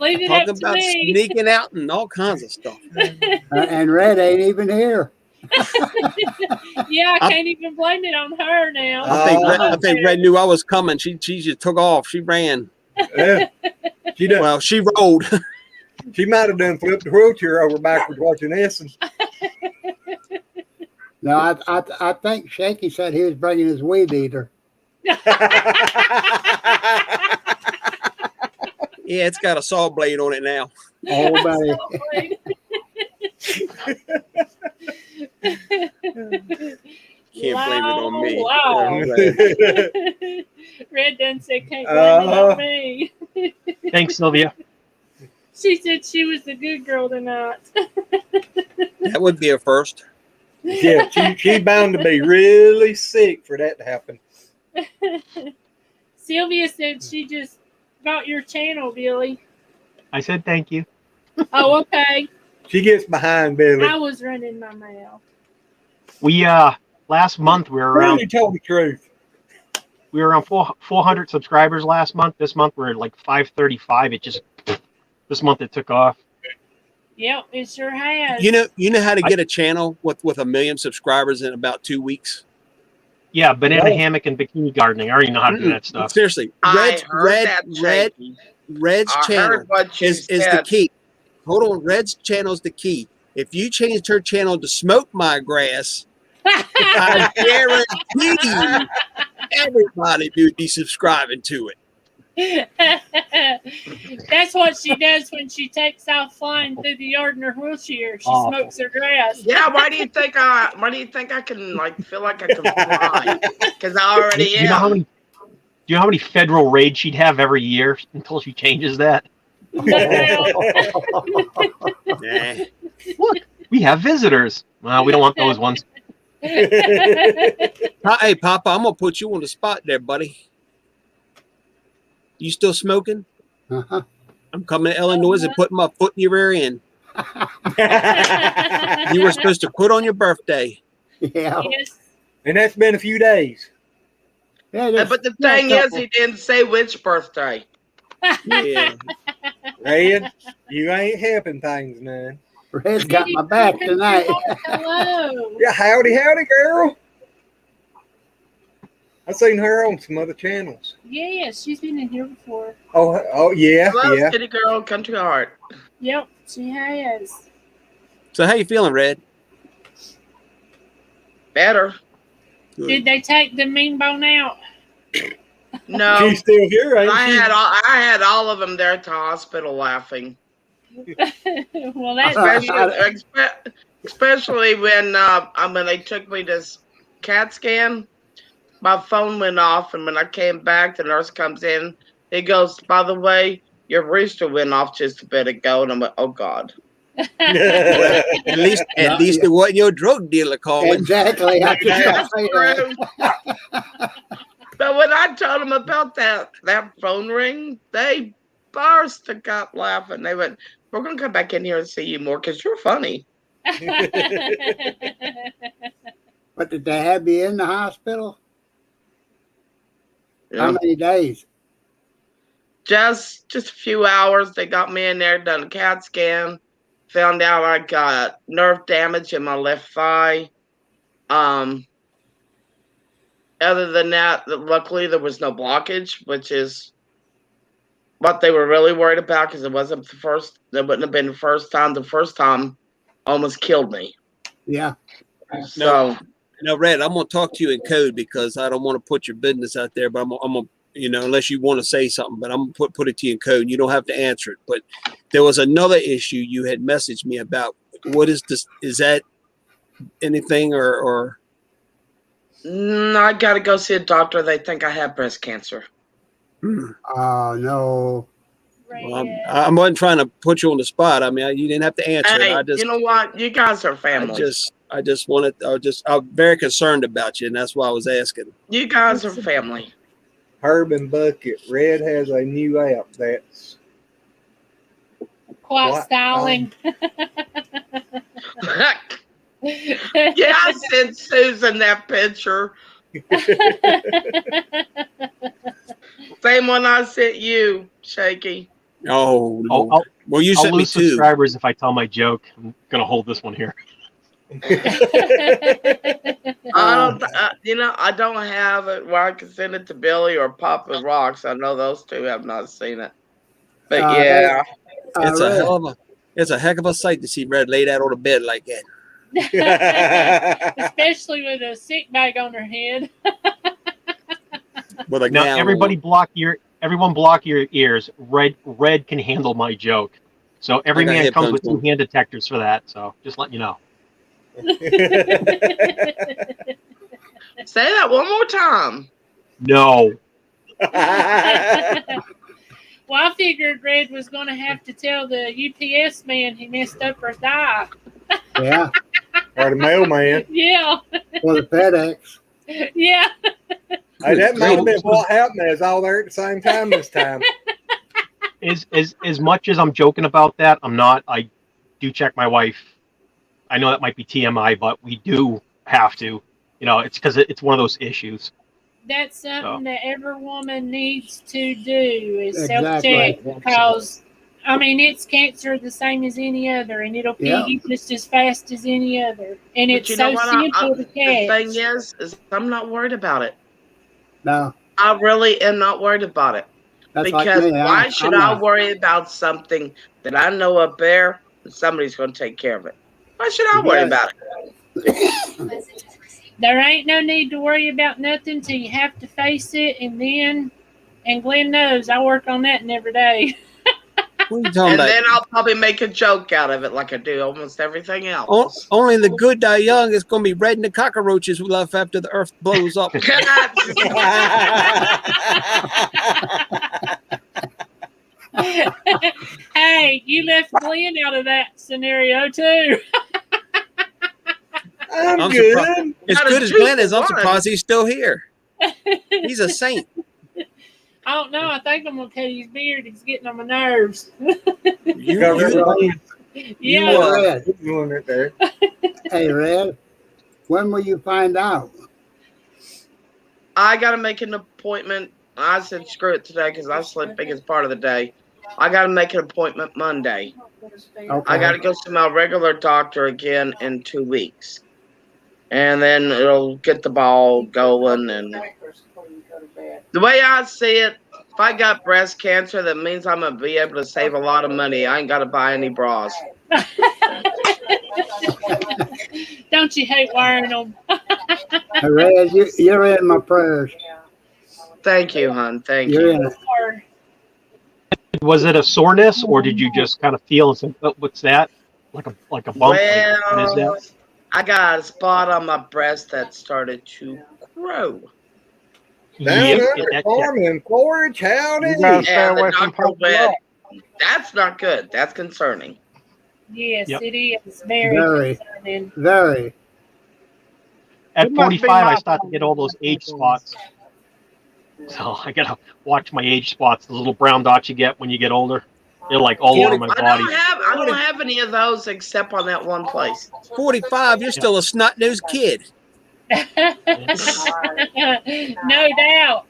B: Leave it
H: Talking
B: up to
H: about
B: me.
H: sneaking out and all kinds of stuff.
E: And Red ain't even here.
B: Yeah, I can't even blame it on her now.
H: I think Red knew I was coming. She just took off. She ran.
A: Yeah.
H: Well, she rolled.
A: She might have done flipped the wheelchair over backwards watching this.
E: No, I think Shaky said he was bringing his weed eater.
H: Yeah, it's got a saw blade on it now.
E: Oh, buddy.
H: Can't blame it on me.
B: Wow. Red done said can't blame it on me.
F: Thanks, Sylvia.
B: She said she was the good girl tonight.
H: That would be a first.
A: Yeah, she's bound to be really sick for that to happen.
B: Sylvia said she just got your channel, Billy.
F: I said thank you.
B: Oh, okay.
A: She gets behind Billy.
B: I was running my mouth.
F: We last month we were around.
A: Really told the truth.
F: We were around 400 subscribers last month. This month we're at like 535. This month it took off.
B: Yep, it sure has.
H: You know how to get a channel with 1 million subscribers in about 2 weeks?
F: Yeah, banana hammock and bikini gardening. I already know how to do that stuff.
H: Seriously, Red's channel is the key. Hold on, Red's channel is the key. If you changed her channel to Smoke My Grass, I guarantee you everybody would be subscribing to it.
B: That's what she does when she takes off flying through the yard in her wheelchair. She smokes her grass.
D: Yeah, why do you think I can feel like I can fly? Because I already am.
F: Do you know how many federal raids she'd have every year until she changes that?
H: Nah.
F: Look, we have visitors. Well, we don't want those ones.
H: Hey, Papa, I'm gonna put you on the spot there, buddy. You still smoking?
E: Uh-huh.
H: I'm coming to Illinois and putting my foot in your rear end. You were supposed to quit on your birthday.
E: Yeah.
B: Yes.
A: And that's been a few days.
E: Yeah,
D: But the thing is, he didn't say which birthday.
H: Yeah.
A: Red, you ain't helping things, man.
E: Red's got my back tonight.
B: Hello.
A: Yeah, howdy, girl. I've seen her on some other channels.
B: Yeah, she's been in here before.
A: Oh yeah,
D: Hello,
A: yeah.
D: Kitty Girl, Country Heart.
B: Yep, she has.
H: So how you feeling, Red?
D: Better.
H: Good.
B: Did they take the mean bone out?
D: No,
A: She's still here, ain't
D: I
A: she?
D: had all of them there at the hospital laughing.
B: Well, that's
D: Especially when they took me to CAT scan. My phone went off, and when I came back, the nurse comes in. He goes, "By the way, your rooster went off just a bit ago." And I'm like, "Oh God!"
H: At least it wasn't your drug dealer calling.
E: Exactly. I just got to say that.
D: But when I told them about that phone ring, they burst and got laughing. They went, "We're gonna come back in here and see you more because you're funny."
E: But did they have you in the hospital?
D: Yeah.
E: How many days?
D: Just a few hours. They got me in there, done a CAT scan, found out I got nerve damage in my left thigh. Other than that, luckily there was no blockage, which is what they were really worried about because it wasn't the first. That wouldn't have been the first time. The first time almost killed me.
E: Yeah.
D: So
H: now, Red, I'm gonna talk to you in code because I don't want to put your business out there, but I'm gonna unless you want to say something, but I'm gonna put it to you in code. You don't have to answer it. But there was another issue you had messaged me about. What is this? Is that anything or?
D: I got to go see a doctor. They think I have breast cancer.
E: Oh, no.
H: Well, I wasn't trying to put you on the spot. I mean, you didn't have to answer
D: Hey,
H: it.
D: you know what? You guys are family.
H: I'm very concerned about you, and that's why I was asking.
D: You guys are family.
A: Herb and Bucket. Red has a new app that's
B: Quite styling.
D: Yeah, I sent Susan that picture. Same one I sent you, Shaky.
H: Oh, well, you
F: I'll
H: sent me
F: lose
H: 2
F: subscribers if I tell my joke. I'm gonna hold this one here.
D: I don't have it where I can send it to Billy or Papa Rocks. I know those two have not seen it, but yeah,
H: it's a heck of a sight to see Red laid out on a bed like that.
B: Especially with a sick bag on her head.
H: With a
F: Now,
H: gown
F: everyone block your ears. Red can handle my joke. So every
H: I got
F: man comes with
H: headphones
F: 2 hand detectors for that. So just letting you know.
D: say that one more time.
F: No.
B: Well, I figured Red was going to have to tell the UPS man he messed up her thigh.
E: Yeah.
A: Or the mailman.
B: Yeah.
E: Or the FedEx.
B: Yeah.
A: Hey, that might have been what happened. They was all there at the same time this time.
F: As much as I'm joking about that, I'm not. I do check my wife. I know that might be TMI, but we do have to. It's because it's one of those issues.
B: That's something that every woman needs to do is
E: Exactly.
B: self-check because, I mean, it's cancer the same as any other, and it'll kill you just as fast as any other. And it's so simple to catch.
D: The thing is I'm not worried about it.
E: No.
D: I really am not worried about it.
E: That's
D: because
E: like me.
D: why should I worry about something that I know up there and somebody's going to take care of it? Why should I worry about it?
B: There ain't no need to worry about nothing till you have to face it, and Glenn knows I work on that every day.
H: What are you talking about?
D: Then I'll probably make a joke out of it like I do almost everything else.
H: Only the good die young. It's going to be Red and the cockroaches left after the earth blows up.
B: Hey, you left Glenn out of that scenario too.
A: I'm good.
H: As good as Glenn is, I'm surprised he's still here. He's a saint.
B: I don't know. I think I'm gonna cut his beard. It's getting on my nerves.
A: You got Red.
B: Yeah.
A: Doing it there.
E: Hey, Red, when will you find out?
D: I got to make an appointment. I said screw it today because I sleep biggest part of the day. I got to make an appointment Monday.
E: Okay.
D: I got to go to my regular doctor again in 2 weeks. And then it'll get the ball going. And the way I see it, if I got breast cancer, that means I'm going to be able to save a lot of money. I ain't got to buy any bras.
B: Don't you hate wearing them?
E: Hey, Red, you're in my prayers.
D: Thank you, hon. Thank
E: You're
D: you.
E: in it.
F: Was it a soreness, or did you just kind of feel and say, oh, "What's that?" Like a bump? What is that?
D: I got a spot on my breast that started to grow.
A: Down there, farming forage, howdy.
D: The doctor went, that's not good. That's concerning.
B: Yes,
F: Yep.
B: it is. Very concerning.
E: Very.
F: At 45, I start to get all those age spots. So I gotta watch my age spots. The little brown dots you get when you get older. They're like all over my body.
D: I don't have any of those except on that one place.
H: 45, you're still a snot-nosed kid.
B: No doubt.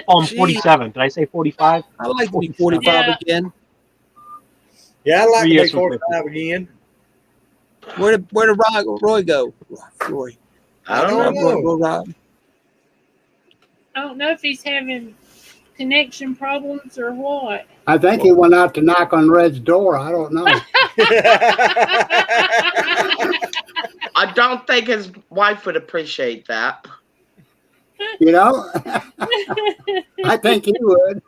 F: Oh, I'm 47. Did I say 45?
H: I like to be 45 again.
A: Yeah, I'd like to
F: Yes,
A: be 45 again.
H: Where did Roy go? Roy.
A: I don't know.
H: Go Rob.
B: I don't know if he's having connection problems or what.
E: I think he went out to knock on Red's door. I don't know.
D: I don't think his wife would appreciate that.
E: You know, I think he would.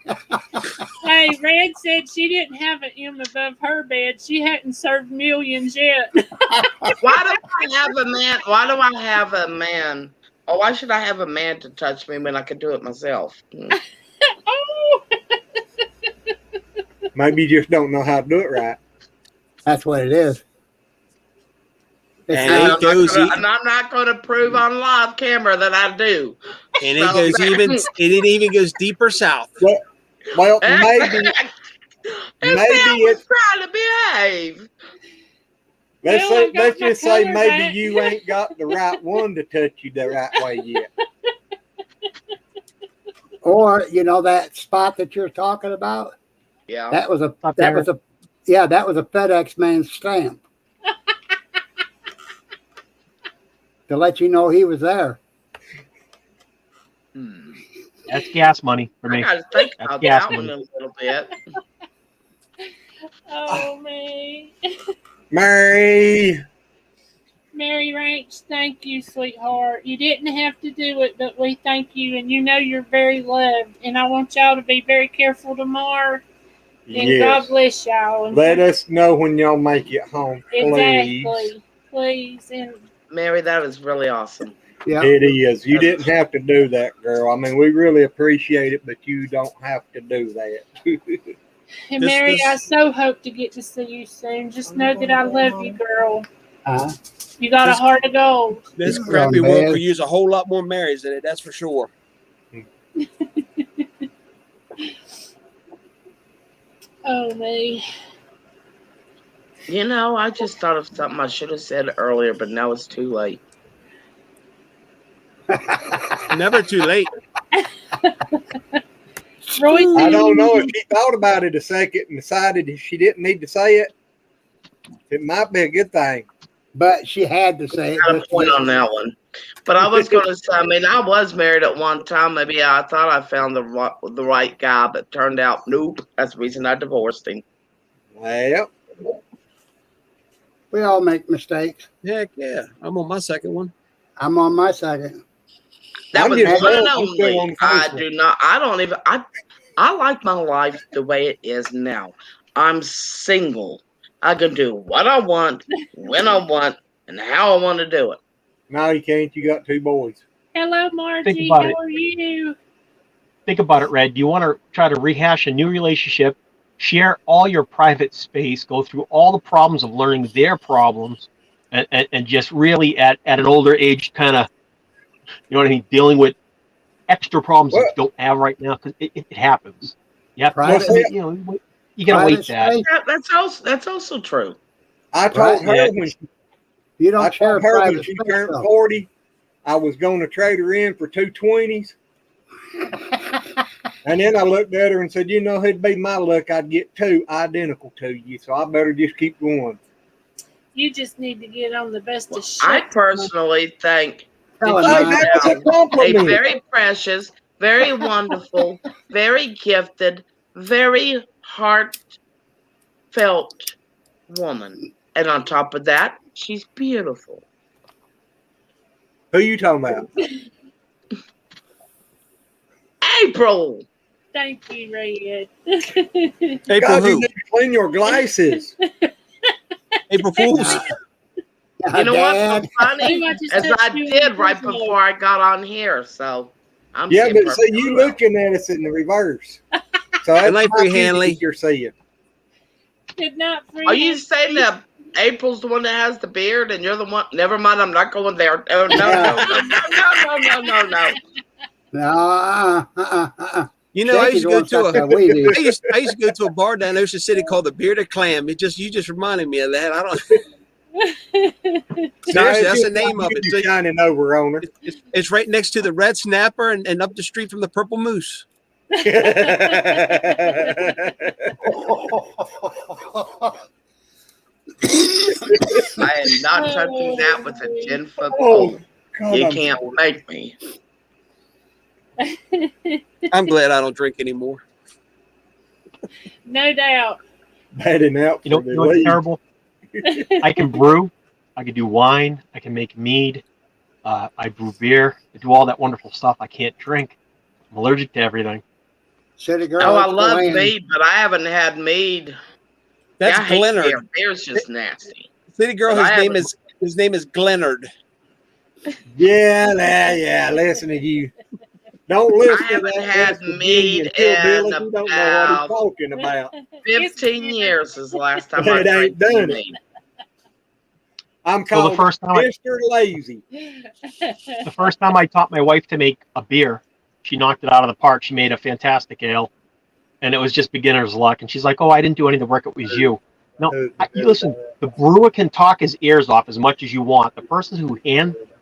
B: Hey, Red said she didn't have an M above her bed. She hadn't served millions yet.
D: Why do I have a man? Why do I have a man? Or why should I have a man to touch me when I can do it myself?
B: Oh,
A: Maybe you just don't know how to do it right.
E: That's what it is. It's
H: And
D: And
E: not-
D: I'm not going to prove on live camera that I do.
H: And it even goes deeper south.
A: Well, maybe
D: it's
A: it's
D: trying to behave.
A: let's just say
B: color
A: maybe
B: back.
A: you ain't got the right one to touch you the right way yet.
E: or you know that spot that you're talking about.
D: Yeah.
E: That was a
F: Up
E: that
F: there.
E: was a yeah that was a FedEx man's stamp to let you know he was there.
F: That's gas money for
D: I
F: me.
D: got to think
F: That's
D: about
F: gas
D: that one
F: money.
D: a little bit.
B: oh me.
A: Mary,
B: Mary Ranch, thank you, sweetheart. You didn't have to do it, but we thank you, and you know you're very loved. And I want y'all to be very careful tomorrow. And God
A: yes.
B: bless y'all. And
A: Let us know when y'all make it home, please.
B: exactly, please. And
D: Mary, that is really awesome.
E: Yeah,
A: It is. You didn't have to do that, girl. I mean, we really appreciate it, but you don't have to do that.
B: And
H: This-
B: Mary,
H: this-
B: I so hope to get to see you soon. Just know that I love you, girl. You got a
H: This-
B: heart of gold.
H: This
E: Yeah,
H: crappy world
E: man.
H: could use a whole lot more Marys in it, that's for sure.
B: Oh me.
D: You know, I just thought of something I should have said earlier, but now it's too late.
H: Never too late.
B: Roy,
A: I don't know if she thought about it a second and decided if she didn't need to say it. It might be a good thing.
E: but she had to say it.
D: Got a point on that one. But I was going to say, I mean, I was married at one time. Maybe I thought I found the right guy, but turned out, nope. That's the reason I divorced him.
A: Well,
E: We all make mistakes.
H: Heck yeah. I'm on my second one.
E: I'm on my second.
D: That
A: I'm
D: was
A: just
D: one
A: glad
D: and
A: I'm still on
D: only.
A: the
D: I
A: first one.
D: do not. I don't even. I like my life the way it is now. I'm single. I can do what I want, when I want, and how I want to do it.
A: no, you can't. You got two boys.
B: hello, Margie.
F: about
B: How
F: it.
B: are you?
F: Think about it, Red. You want to try to rehash a new relationship, share all your private space, go through all the problems of learning their problems, and just really at an older age, kind of, you know what I mean, dealing with extra problems that you don't have right now, because it happens. You have to,
E: Private-
F: you know, you gotta wait that.
E: space.
D: That's also true.
A: I told
E: Right,
A: her
F: yeah.
A: when she,
E: You don't
A: I
E: share
A: told her when
E: private
A: she
E: space,
A: turned
E: though.
A: 40, I was going to trade her in for 220s. And then I looked at her and said, you know, it'd be my luck I'd get two identical to you, so I better just keep going.
B: You just need to get on the best of shit.
D: I personally think
E: Tell
D: that
E: her
A: Hey,
D: you
E: not.
A: that was a
D: have a
A: compliment.
D: very precious, very wonderful, very gifted, very heartfelt woman. And on top of that, she's beautiful.
A: Who you talking about?
D: April.
B: Thank you, Red.
H: April
A: God, you
H: who?
A: need to clean your glasses.
H: April Fools.
D: You know what's so
E: Dad,
D: funny?
B: I just
D: As
B: touched
D: I
B: you in
D: did
B: the
D: right
B: business.
D: before I got on here, so I'm
A: Yeah,
D: seeing
A: but see,
D: perfectly
A: you
D: well.
A: looking at us in the reverse. So that's
H: Good night,
A: my
H: Free
A: picture
H: Hanley.
A: you're seeing.
B: Did not free
D: Are you
B: him.
D: saying that April's the one that has the beard and you're the one? Never mind, I'm not going there. Oh, no.
E: no,
H: You know, I used to go to a
E: we do.
H: I used to go to a bar down in Ocean City called the Bearded Clam. You just reminded me of that. I don't seriously, that's the name of it.
A: You're shining over on her.
H: It's right next to the Red Snapper and up the street from the Purple Moose.
D: I'm not touching that with a 10-foot
A: Oh,
D: pole.
A: God,
D: You
A: I'm
D: can't
A: sorry.
D: make me.
H: I'm glad I don't drink anymore.
B: No doubt.
A: Batting out
F: You know,
A: for the
F: you know what's
A: lead.
F: terrible? I can brew. I can do wine. I can make mead. I brew beer. I do all that wonderful stuff. I can't drink. I'm allergic to everything.
E: City girl,
D: Oh, I
E: let's go
D: love
E: in.
D: mead, but I haven't had mead.
H: That's
D: I hate beer.
H: Glenard.
D: Beer's just nasty.
H: City girl,
D: But
H: his name is Glenard.
A: Yeah. Listen to you. Don't listen to
D: haven't
A: that
D: had
A: West Virginian
D: mead
A: hillbilly.
D: in
A: You don't know what he's
D: about
A: talking about.
D: 15 years is the last time I
A: It
D: drank
A: ain't done it.
D: mead.
A: I'm
F: So
A: called Mr. Lazy.
F: The first time I taught my wife to make a beer, she knocked it out of the park. She made a fantastic ale, and it was just beginner's luck. And she's like, "Oh, I didn't do any of the work. It was you." No, you listen. The brewer can talk his ears off as much as you want. The person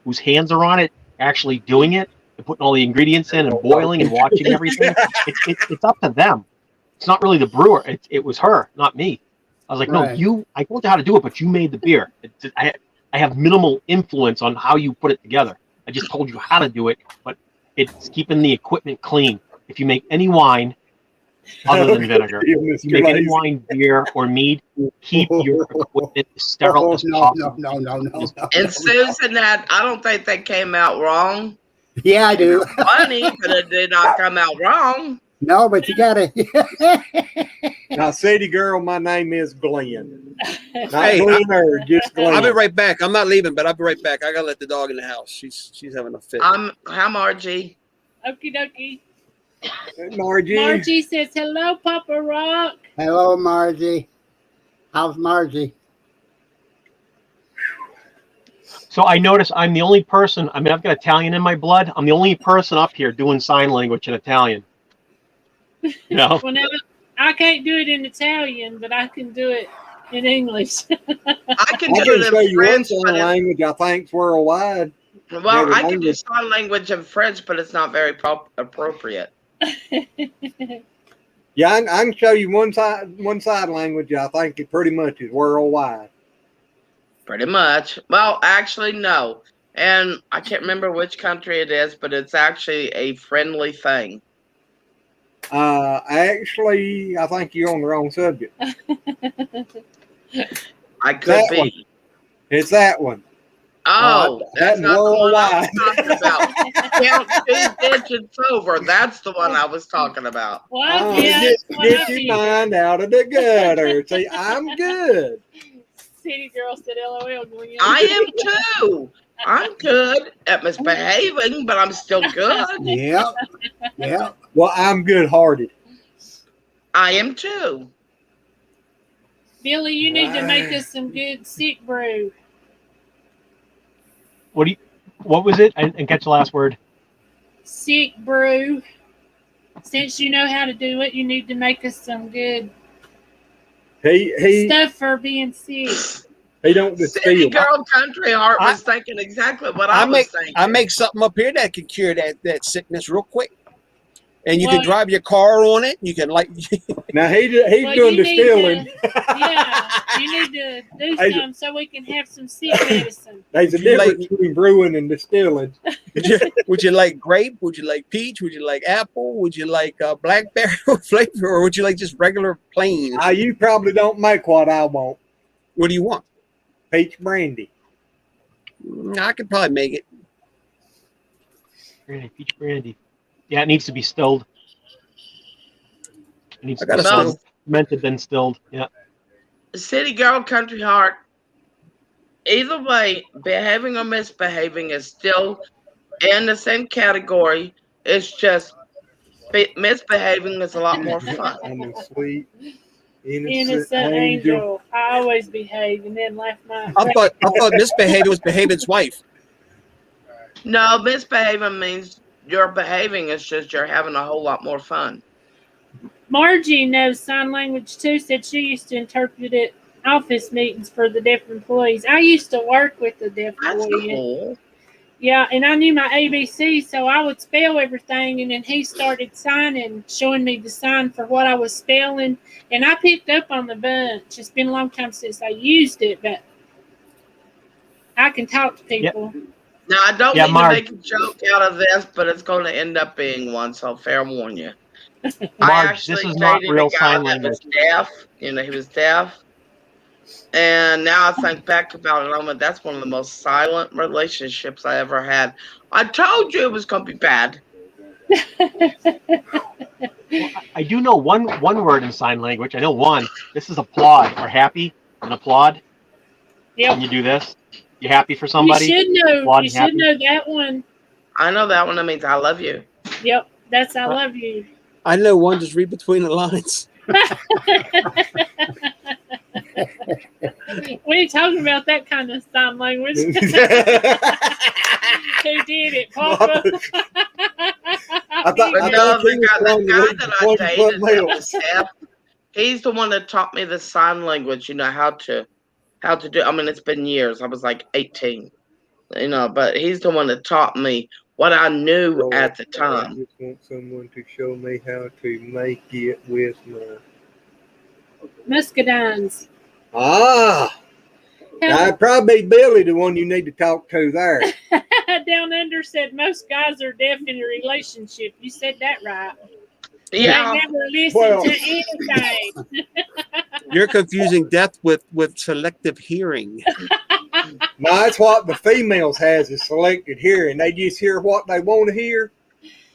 F: whose hands are on it, actually doing it, and putting all the ingredients in and boiling and watching everything, it's up to them. It's not really the brewer. It was her, not me. I was like, no,
E: Right.
F: I told you how to do it, but you made the beer. I have minimal influence on how you put it together. I just told you how to do it, but it's keeping the equipment clean. If you make any wine other than vinegar, if you make any wine, beer, or mead, keep your equipment as sterile as possible.
E: No.
D: And Susan, I don't think that came out wrong.
E: Yeah, I do.
D: Funny, but it did not come out wrong.
E: No, but you gotta.
A: Now, City girl, my name is Glenn. Not
H: Hey,
A: Glenn, just Glenn.
H: I'll be right back. I'm not leaving, but I'll be right back. I gotta let the dog in the house. She's having a fit.
D: How Margie?
B: Okie dokie.
A: Margie.
B: Margie says, hello, Papa Rock.
E: Hello, Margie. How's Margie?
F: So I notice I'm the only person. I mean, I've got Italian in my blood. I'm the only person up here doing sign language in Italian. You know?
B: Well, now, I can't do it in Italian, but I can do it in English.
D: I can
A: I
D: do
A: can
D: it
A: show
D: in
A: you one
D: French,
A: sign
D: but
A: language I think's worldwide.
D: well, I can do sign language in French, but it's not very appropriate.
A: Yeah, I can show you one side language I think it pretty much is worldwide.
D: Pretty much. Well, actually, no. And I can't remember which country it is, but it's actually a friendly thing.
A: Actually, I think you're on the wrong subject.
D: I could be.
A: One. It's that one.
D: Oh, that's not
A: worldwide.
D: the one I was talking about. Count 2 digits over. That's the one I was talking about.
B: Well, yeah,
A: get your mind out of the gutter. See, I'm good.
B: City girl said, LOL. Glenn.
D: I am too. I'm good at misbehaving, but I'm still good.
E: Yep.
A: Well, I'm good-hearted.
D: I am too.
B: Billy, you need to make us some good sick brew.
F: What was it? I didn't catch the last word.
B: Sick brew. Since you know how to do it, you need to make us some good stuff for being sick.
A: He don't just
D: City
A: feel.
D: girl country heart was thinking exactly what I was thinking.
H: I make something up here that can cure that sickness real quick. And you
B: Well,
H: can drive your car on it. You can like.
A: Now he's doing distilling.
B: You need to do something so we can have some sick medicine.
A: There's a difference between brewing and distilling.
H: Would you like grape? Would you like peach? Would you like apple? Would you like blackberry flavor, or would you like just regular plain?
A: You probably don't make what I want.
H: What do you want?
A: Peach brandy.
H: I could probably make it.
F: Peach brandy. Yeah, it needs to be stilled. It needs to be fermented, then stilled. Yeah.
D: City girl country heart. Either way, behaving or misbehaving is still in the same category. It's just misbehaving is a lot more fun.
A: I'm a sweet,
B: innocent angel. I always behave and then laugh my.
H: I thought misbehaving was behaving's wife.
D: No, misbehaving means you're behaving. It's just you're having a whole lot more fun.
B: Margie knows sign language too. Said she used to interpret it office meetings for the deaf employees. I used to work with the deaf employees.
D: Cool.
B: Yeah, and I knew my ABC, so I would spell everything, and then he started signing, showing me the sign for what I was spelling, and I picked up on the bunch. It's been a long time since I used it, but I can talk to people.
D: Now, I don't
F: Yeah,
D: mean
F: Marge.
D: to make a joke out of this, but it's going to end up being one, so fair warn you. I
F: Marge, this
D: actually
F: is not
D: dated a
F: real
D: guy
F: sign
D: that was
F: language.
D: deaf. You know, he was deaf. And now I think back about it, I'm like, that's one of the most silent relationships I ever had. I told you it was going to be bad.
F: Well, I do know one word in sign language. I know one. This is applaud or happy. An applaud.
B: Yep.
F: When you do this, you happy for
B: You
F: somebody?
B: should know.
F: Applaud
B: You
F: and
B: should
F: happy.
B: know that one.
D: I know that one. That means I love you.
B: Yep. That's I love you.
H: I know one. Just read between the lines.
B: We ain't talking about that kind of sign language. Who did it, Papa?
A: I thought
D: But no,
A: he was trying to
D: the guy
A: read
D: that I
A: between
D: dated
A: something
D: that
A: else.
D: was deaf, he's the one that taught me the sign language. You know how to do. I mean, it's been years. I was like 18. You know, but he's the one that taught me what I knew at the time.
A: I just want someone to show me how to make it with my
B: Muscadines.
A: Ah, that'd probably be Billy, the one you need to talk to there.
B: Down Under said most guys are deaf in a relationship. You said that right.
D: Yeah.
B: They never listen to anything.
H: You're confusing deaf with selective hearing.
A: No, that's what the females has is selected hearing. They just hear what they want to hear,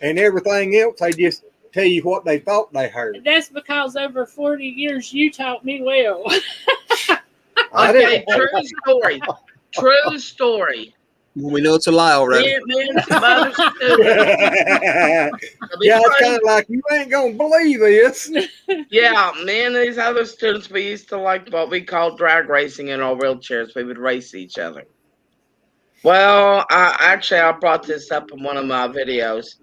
A: and everything else they just tell you what they thought they heard.
B: That's because over 40 years you taught me well.
D: Okay, true story. True story.
H: We know it's a lie already.
D: Me and some other students.
A: Yeah, it's kind of like, you ain't going to believe this.
D: Yeah, me and these other students, we used to like what we call drag racing in our wheelchairs. We would race each other. Well, I brought this up in one of my videos.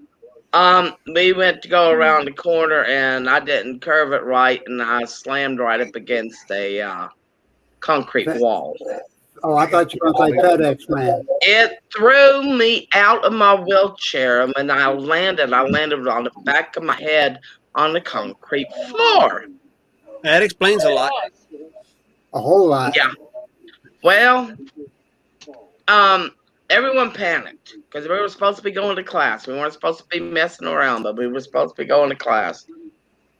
D: We went to go around the corner and I didn't curve it right and I slammed right up against a concrete wall.
E: Oh, I thought you were going to say FedEx man.
D: It threw me out of my wheelchair, and when I landed on the back of my head on the concrete floor.
H: That explains a lot.
E: A whole lot.
D: Yeah. Well, everyone panicked because we were supposed to be going to class. We weren't supposed to be messing around, but we were supposed to be going to class.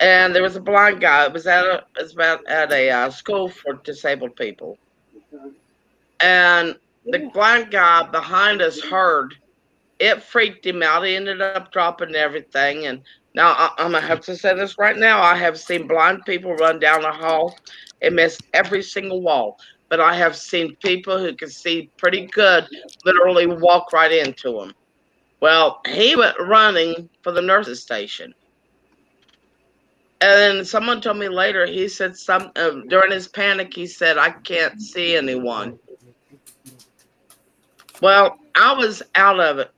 D: And there was a blind guy. It was at a school for disabled people. And the blind guy behind us heard. It freaked him out. He ended up dropping everything. And now I'm going to have to say this right now. I have seen blind people run down the hall and miss every single wall. But I have seen people who can see pretty good literally walk right into him. Well, he went running for the nurse's station. And then someone told me later, he said during his panic, he said, I can't see anyone. Well, I was out of it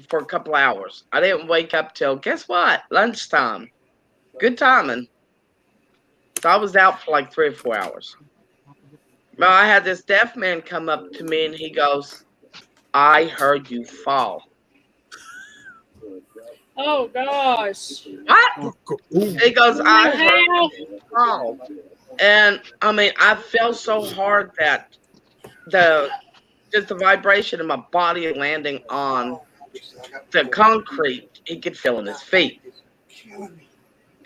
D: for a couple hours. I didn't wake up till, guess what? Lunchtime. Good timing. So I was out for like 3 or 4 hours. Well, I had this deaf man come up to me and he goes, I heard you fall.
B: Oh, gosh.
D: What? He goes, I heard you fall. And, I mean, I felt so hard that just the vibration of my body landing on the concrete, he could feel in his feet.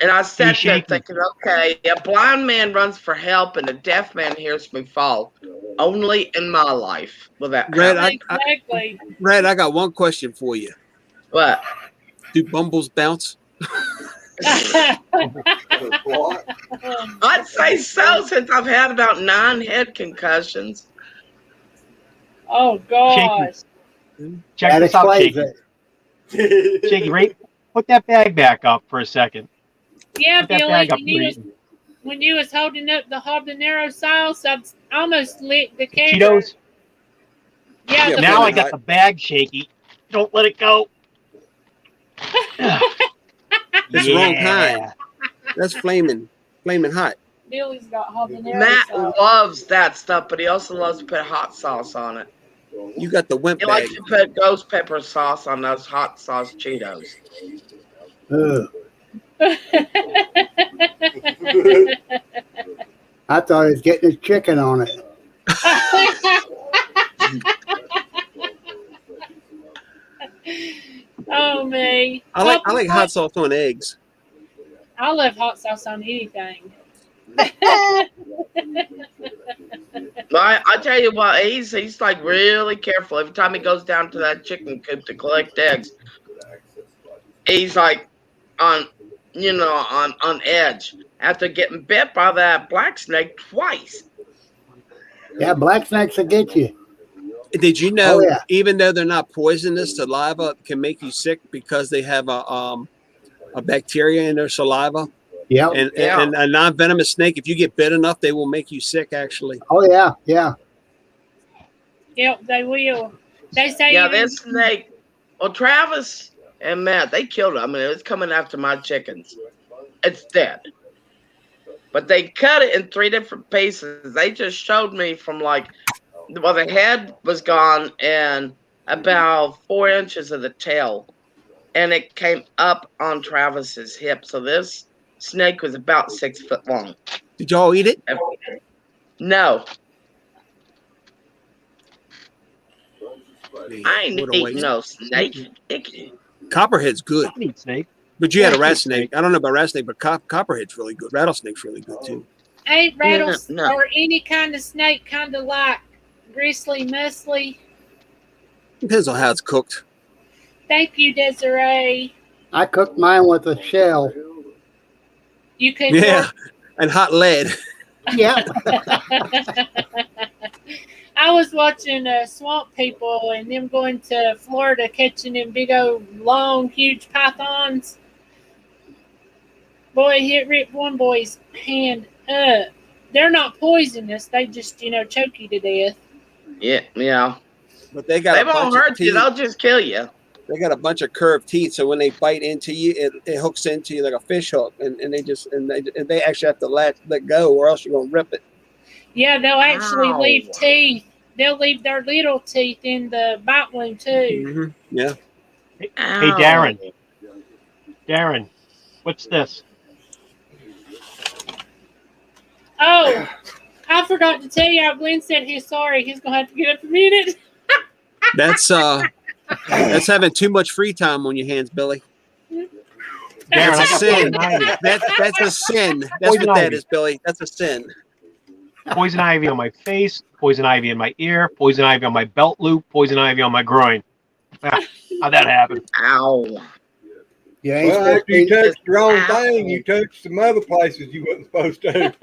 D: And I sat there thinking, okay, a blind man runs for help and a deaf man hears me fall. Only in my life will that happen.
B: Exactly.
H: Red, I got one question for you.
D: What?
H: Do bumbles bounce?
D: I'd say so, since I've had about 9 head concussions.
B: Oh, gosh.
F: Check this out, Shaky. Shaky, right? Put that bag back up for a second.
B: Yeah, Billy, when you was holding up the habanero sauce, I almost licked the camera.
F: Cheetos?
B: Yeah.
F: Now I got the bag, Shaky. Don't let it go.
H: That's wrong kind. That's flaming hot.
B: Billy's got habanero
D: Matt
B: sauce.
D: loves that stuff, but he also loves to put hot sauce on it.
H: You got the wimp
D: He
H: bag.
D: likes to put ghost pepper sauce on those hot sauce Cheetos.
E: I thought he was getting his chicken on it.
H: like hot sauce on eggs.
B: I love hot sauce on anything.
D: I tell you what, he's like really careful. Every time he goes down to that chicken coop to collect eggs, he's like on edge after getting bit by that black snake twice.
E: Yeah, black snakes will get you.
H: Did you know,
E: Oh, yeah.
H: even though they're not poisonous, saliva can make you sick because they have a bacteria in their saliva?
E: Yep.
H: And a non-venomous snake, if you get bit enough, they will make you sick, actually.
E: Oh, yeah, yeah.
B: Yep, they will. They say
D: This snake. Well, Travis and Matt, they killed it. I mean, it was coming after my chickens. It's dead. But they cut it in 3 different pieces. They just showed me from the head was gone and about 4 inches of the tail. And it came up on Travis's hip. So this snake was about 6 foot long.
H: Did y'all eat it?
D: No. I ain't eating no snake.
H: Copperhead's good.
F: I eat snake.
H: But you had a rattlesnake. I don't know about rattlesnake, but copperhead's really good. Rattlesnake's really good, too.
B: ain't rattlesnake
D: No.
B: or any kind of snake kind of like gristly, muscly.
H: Depends on how it's cooked.
B: Thank you, Desiree.
E: I cooked mine with a shell.
B: You can
H: Yeah, and hot lead.
E: Yeah.
B: I was watching Swamp People and them going to Florida catching them big old long, huge pythons. Boy, it ripped one boy's hand up. They're not poisonous. They just, choke you to death.
D: Yeah.
H: But they got
D: They
H: a bunch
D: won't
H: of
D: hurt you.
H: teeth.
D: They'll just kill you.
H: They got a bunch of curved teeth, so when they bite into you, it hooks into you like a fish hook, and they actually have to let go, or else you're gonna rip it.
B: Yeah, they'll actually
D: Ow.
B: leave teeth. They'll leave their little teeth in the bite wound too.
H: Mm-hmm. Yeah.
F: Hey,
D: Ow.
F: Darren, what's this?
B: Oh, I forgot to tell you. Glenn said he's sorry. He's gonna have to get up a minute.
H: That's having too much free time on your hands, Billy.
F: Darren,
H: That's a
F: I got
H: sin.
F: poison ivy.
H: That's a sin. That's
F: Poison
H: what that
F: ivy.
H: is, Billy. That's a sin.
F: Poison ivy on my face, poison ivy in my ear, poison ivy on my belt loop, poison ivy on my groin. How'd that happen?
D: Ow.
E: You ain't
A: Well,
E: supposed
A: after you
E: to,
A: touched your own
D: Ow.
A: thing, you touched some other places you wasn't supposed to.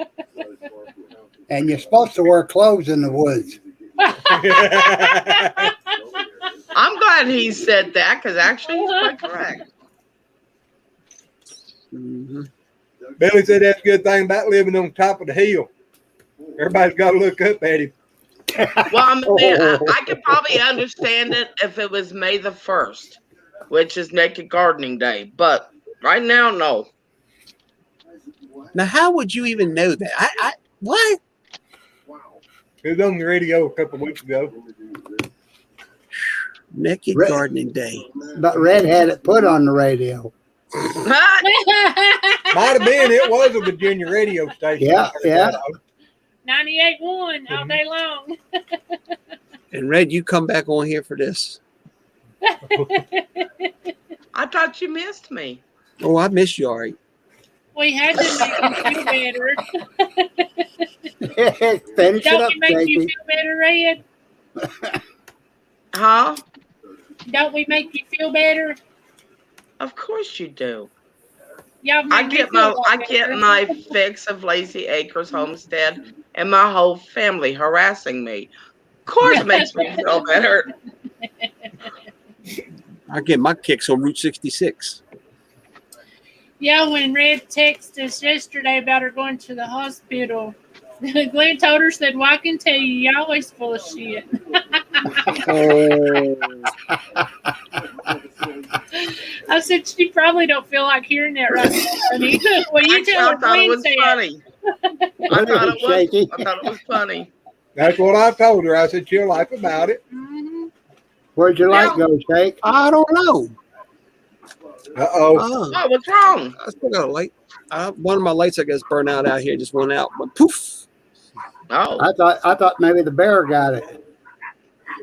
E: and you're supposed to wear clothes in the woods.
D: I'm glad he said that because actually he's quite correct.
H: Mm-hmm.
A: Billy said that's a good thing about living on top of the hill. Everybody's got to look up at him.
D: Well, I mean, I could probably understand it if it was May the 1st, which is Naked Gardening Day. But right now, no.
H: Now, how would you even know that? What?
A: It was on the radio a couple of weeks ago.
H: Naked
E: Red-
H: Gardening Day.
E: But Red had it put on the radio.
A: Might have been. It was a Virginia radio station.
E: Yeah.
B: 98.1 all day long.
H: And Red, you come back on here for this.
D: I thought you missed me.
H: Oh, I miss you, Ari.
B: We had to make you feel better.
E: Finish it
B: Don't
E: up,
B: we make you
E: Jakey.
B: feel better, Red?
D: Huh?
B: Don't we make you feel better?
D: Of course you do.
B: Y'all
D: I
B: make me
D: get
B: feel
D: my
B: a lot
D: I
B: better.
D: get my fix of Lazy Acres Homestead and my whole family harassing me. Of course it makes me feel better.
H: I get my kicks on Route 66.
B: Yeah, when Red texted us yesterday about her going to the hospital, Glenn told her, said, well, I can tell you're always full of shit. I said, she probably don't feel like hearing that right now, honey. Well, you tell her
D: I thought it
B: Glenn
D: was
B: said.
D: funny. I thought it was funny.
A: That's what I told her. I said she'll laugh about it.
B: Mhm.
E: Where'd your light go, Shake?
H: I don't know.
A: Uh-oh.
H: Oh,
D: Oh, what's wrong?
H: I still got a light. One of my lights, I guess, burned out here. Just went out. But poof.
D: Oh,
E: I thought maybe the bear got it.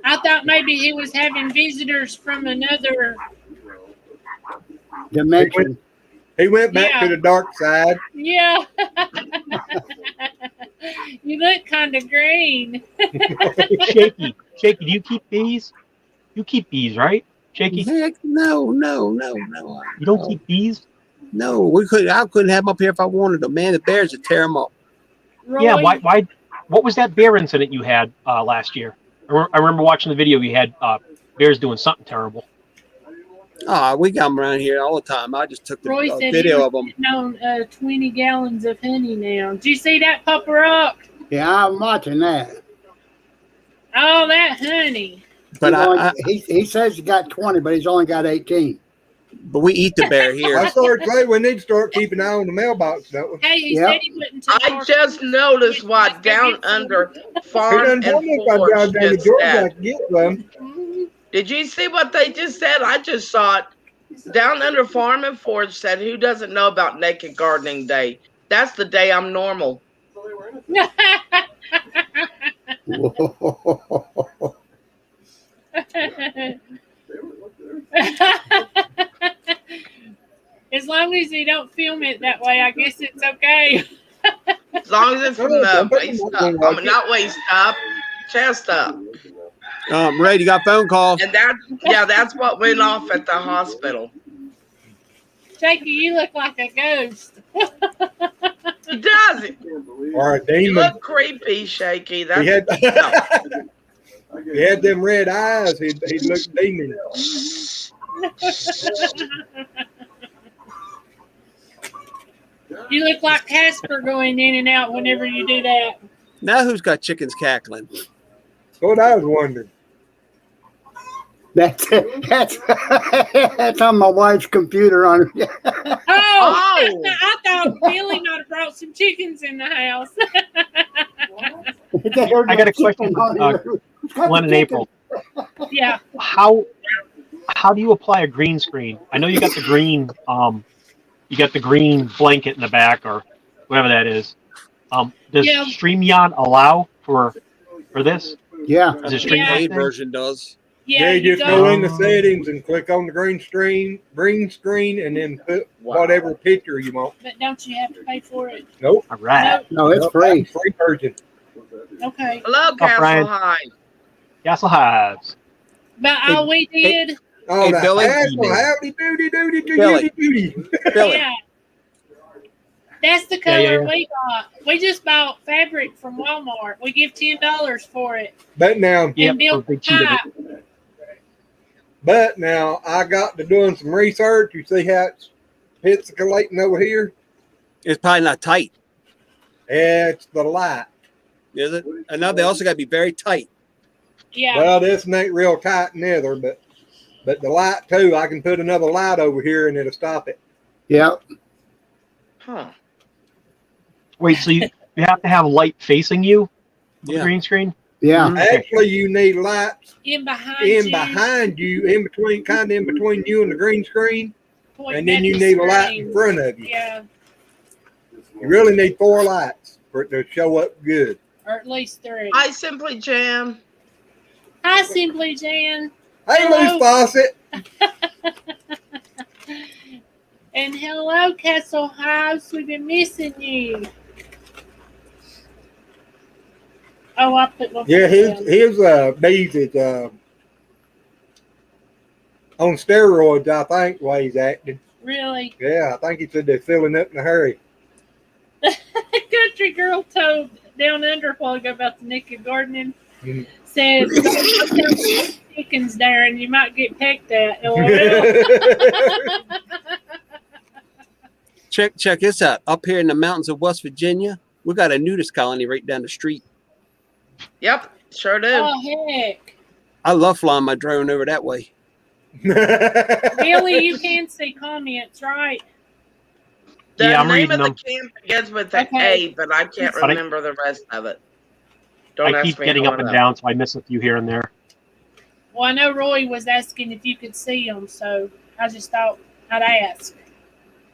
B: I thought maybe he was having visitors from another
E: dimension.
A: He went back
B: Yeah.
A: to the dark side.
B: Yeah. You look kind of green.
F: Shaky, do you keep bees? You keep bees, right? Shaky,
H: Heck, no.
F: you don't keep bees?
H: No, I couldn't have them up here if I wanted them. Man, the bears would tear them up.
B: Roy,
F: Yeah, why? What was that bear incident you had last year? I remember watching the video. You had bears doing something terrible.
H: We got them around here all the time. I just took the
B: Roy said
H: video
B: he
H: of them.
B: was on 20 gallons of honey now. Did you see that, Papa Rock?
E: Yeah, I'm watching that.
B: Oh, that honey.
H: But
E: He says he got 20, but he's only got 18.
H: but we eat the bear here.
A: I started saying we need to start keeping an eye on the mailbox, don't we?
B: Hey, he
E: Yep.
B: said he wouldn't tell
D: I just noticed what down under
A: He
D: farm
A: done
D: and
A: told me if I
D: forge
A: drive down to
D: just
A: Georgia, I
D: said.
A: can get some.
D: Did you see what they just said? I just saw it. Down under farm and forge said, "Who doesn't know about Naked Gardening Day? That's the day I'm normal."
B: As long as you don't film it that way, I guess it's okay.
D: As long as it's from the waist up. I mean, not waist up, chest up.
H: Ray, you got a phone call?
D: And that's what went off at the hospital.
B: Shaky, you look like a ghost.
D: He does.
A: Or a
D: You
A: demon.
D: look creepy, Shaky.
A: He
D: That's
A: had,
D: no.
A: he had them red eyes. He looked demon.
B: You look like Casper going in and out whenever you do that.
H: Now who's got chickens cackling?
A: That's what I was wondering.
E: That's on my wife's computer on it.
B: Oh, I thought Billy might have brought some chickens in the house.
F: I got a question for Glenn and April.
B: Yeah.
F: How do you apply a green screen? I know you got the green blanket in the back or whatever that is. Does
B: Yeah.
F: StreamYard allow for this?
E: Yeah.
F: Is it
H: The
B: Yeah.
H: paid
F: StreamYard?
H: version does.
B: Yeah,
A: you
B: you
A: just go
B: go.
A: in the settings and click on the green screen, and then put whatever picture you want.
B: But don't you have to pay for it?
A: Nope.
F: All right.
E: No, it's
A: Nope,
E: free.
A: that's free version.
B: Okay.
D: Hello,
F: Brian.
D: Castle High.
F: Castle Hives.
B: But all we did,
A: Oh,
H: Hey,
A: that
H: Billy.
A: asshole, howdy doody doody
H: Billy.
A: doody doody.
H: Billy.
B: yeah. That's the
F: Yeah,
B: color
F: yeah, yeah.
B: we got. We just bought fabric from Walmart. We give $10 for it.
A: But now,
F: Yep,
B: And built
F: for a big sheet of
B: pipe.
F: it.
A: I got to doing some research. You see how it's collating over here?
H: It's probably not tight,
A: Yeah, it's the light.
H: is it? And now they also got to be very tight.
B: Yeah.
A: Well, this ain't real tight neither, but the light too. I can put another light over here and it'll stop it.
E: Yeah.
D: Huh.
F: Wait, so you have to have light facing you? With the
H: Yeah.
F: green screen?
E: Yeah.
F: Okay.
A: Actually, you need lights
B: In behind
A: in
B: you.
A: behind you, in between you and the green screen,
B: pointing
A: and then
B: at
A: you
B: the
A: need a light
B: screen.
A: in front of you.
B: Yeah.
A: You really need 4 lights for it to show up good.
B: Or at least 3.
D: Hi, Simply Jam.
B: Hi, Simply Jan.
A: Hey,
B: Hello.
A: Loose Faucet.
B: And hello, Castle House. We've been missing you. Oh, I put my
A: Yeah,
B: phone down.
A: his bees is on steroids. I think the way he's acting.
B: Really?
A: Yeah, I think he said they're filling up in a hurry.
B: Country girl told Down Under a while ago about the naked gardening.
A: Mhm.
B: Said, "Don't chickens there and you might get pecked at." LOL.
H: Check this out. Up here in the mountains of West Virginia, we got a nudist colony right down the street.
D: Yep, sure do.
B: Oh, heck.
H: I love flying my drone over that way.
B: Billy, you can see comments, right?
D: The
F: Yeah, I'm
D: name of
F: reading
D: the
F: them.
D: camp begins with an
B: Okay.
D: A, but I can't
F: But I-
D: remember the rest of it. Don't
F: I
D: ask
F: keep
D: me
F: getting
D: how
F: up
D: I
F: and
D: know.
F: down, so I miss a few here and there.
B: Well, I know Roy was asking if you could see them, so I just thought I'd ask.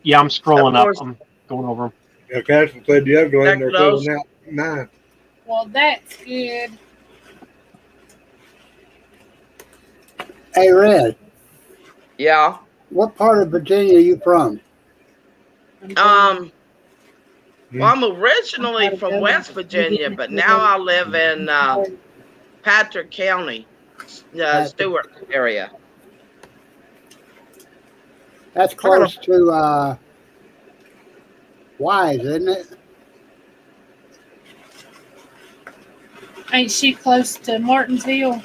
F: Yeah, I'm scrolling
D: Of
F: up.
D: course.
F: I'm going over 'em.
A: Yeah, Castle said the other one
D: Check
A: they're
D: those.
A: filling out 9.
B: Well, that's good.
E: Hey, Red.
D: Yeah.
E: What part of Virginia are you from?
D: Well, I'm originally from West Virginia, but now I live in Patrick County, Stewart area.
E: That's close to Wise, isn't it?
B: Ain't she close to Martinsville?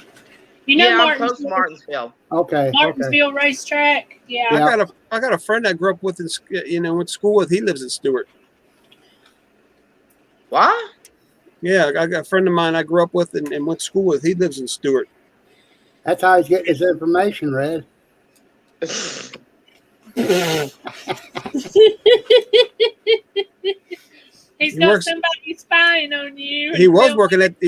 B: You know,
D: Yeah, I'm
B: Martinsville,
D: close to Martinsville.
E: Okay.
B: Martinsville Racetrack. Yeah.
E: Yeah.
H: I got a friend I grew up with, went to school with. He lives in Stewart.
D: What?
H: Yeah, I got a friend of mine I grew up with and went to school with. He lives in Stewart.
E: That's how he's getting his information, Red.
B: He's got somebody spying on you.
H: He was working at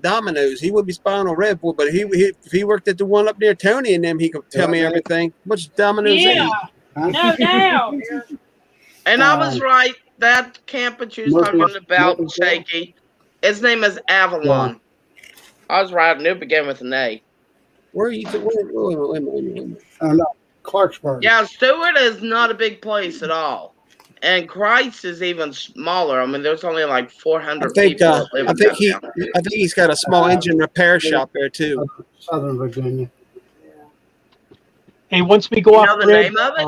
H: Domino's. He would be spying on Red Bull, but if he worked at the one up near Tony and them, he could tell me everything. What's Domino's?
B: Yeah, no doubt.
D: And I was right. That camp that you was talking about, Shaky, his name is Avalon. I was right. I knew it began with an A.
H: Where are you? Wait a minute.
E: Oh, no. Clarksburg.
D: Yeah, Stewart is not a big place at all. And Christ is even smaller. I mean, there's only like 400 people that live in that town.
H: I think he's got a small engine repair shop there too.
E: Southern Virginia.
F: Hey, once we go off
D: the
F: grid,
D: name of it?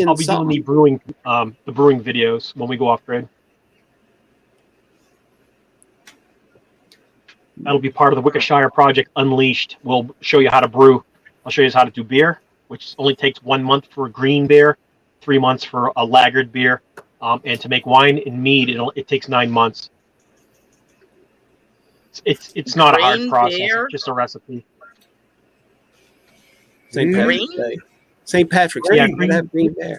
F: I'll be doing the brewing videos when we go off grid. That'll be part of the WickerShire Project Unleashed. We'll show you how to brew. I'll show you how to do beer, which only takes 1 month for a green beer, 3 months for a lagered beer, and to make wine and mead, it takes 9 months. It's not a hard process. It's just a recipe.
H: St. Patrick's Day. St. Patrick's Day.
F: Yeah,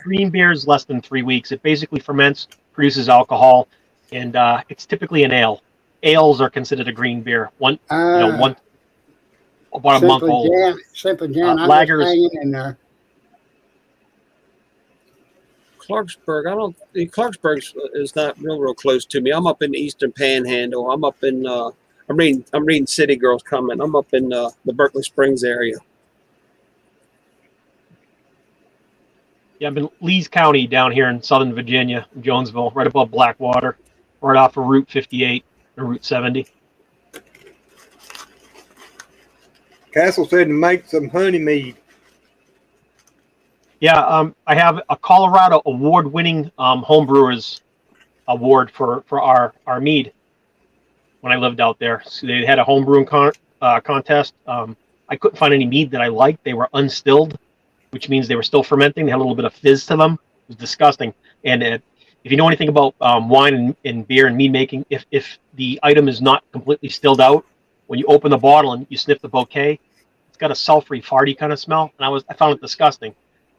F: green beer is less than 3 weeks. It basically ferments, produces alcohol, and it's typically an ale. Ales are considered a green beer. About a month old.
E: Simple Jan.
F: Lagers.
E: Hanging in there.
H: Clarksburg. Clarksburg is not real close to me. I'm up in the Eastern Panhandle. I'm up in. I'm reading City Girls comment. I'm up in the Berkeley Springs area.
F: Yeah, I'm in Lees County down here in Southern Virginia, Jonesville, right above Blackwater, right off of Route 58 or Route 70.
A: Castle said to make some honey mead.
F: Yeah, I have a Colorado award-winning homebrewers award for our mead when I lived out there. So they had a homebrewing contest. I couldn't find any mead that I liked. They were unstilled, which means they were still fermenting. They had a little bit of fizz to them. It was disgusting. And if you know anything about wine and beer and mead making, if the item is not completely stilled out, when you open the bottle and you sniff the bouquet, it's got a sulfury, farty kind of smell. And I found it disgusting.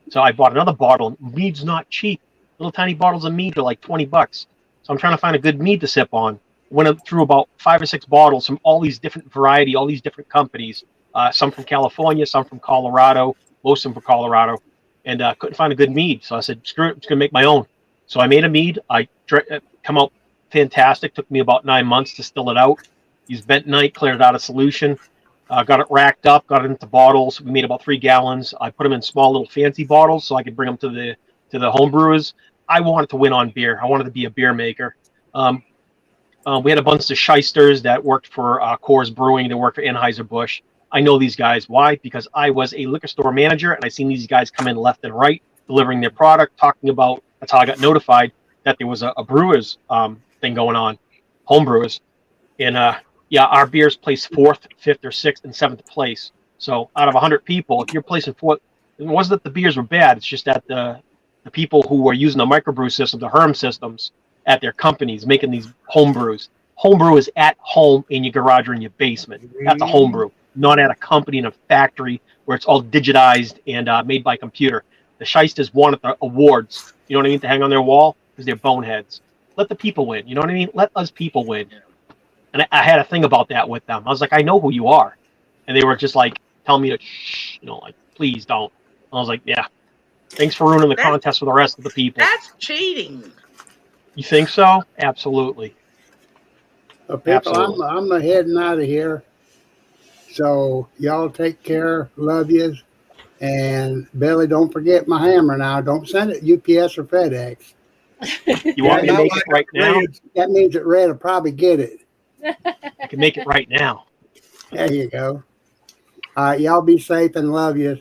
F: So I bought another bottle. Mead's not cheap. Little tiny bottles of mead are like $20. So I'm trying to find a good mead to sip on. Went through about 5 or 6 bottles from all these different variety, all these different companies. Some from California, some from Colorado, most of them from Colorado, and couldn't find a good mead. So I said, screw it, I'm just gonna make my own. So I made a mead. Come out fantastic. Took me about 9 months to still it out. Used bentonite, cleared it out of solution. Got it racked up, got it into bottles. We made about 3 gallons. I put them in small little fancy bottles so I could bring them to the home brewers. I wanted to win on beer. I wanted to be a beer maker. We had a bunch of shysters that worked for Coors Brewing. They worked for Anheuser-Busch. I know these guys. Why? Because I was a liquor store manager, and I seen these guys come in left and right, delivering their product, talking about. That's how I got notified that there was a brewers thing going on, home brewers, and our beers placed 4th, 5th, or 6th, and 7th place. So out of 100 people, if you're placing 4th, it wasn't that the beers were bad. It's just that the people who were using the microbrew system, the Herm systems at their companies, making these home brews. Homebrew is at home in your garage or in your basement. That's a homebrew, not at a company in a factory where it's all digitized and made by computer. The shysters wanted the awards, you know what I mean, to hang on their wall because they're boneheads. Let the people win, you know what I mean? Let us people win. And I had a thing about that with them. I was like, I know who you are. And they were just like, telling me to shh, like, please don't. And I was like, yeah, thanks for ruining the contest for the rest of the people.
D: That's cheating.
F: You think so? Absolutely.
E: Well, people, I'm heading out of here. So y'all take care. Love yous. And Billy, don't forget my hammer now. Don't send it UPS or FedEx.
F: You want me to make it right now?
E: That means that Red will probably get it.
F: I can make it right now.
E: There you go. All right, y'all be safe and love you.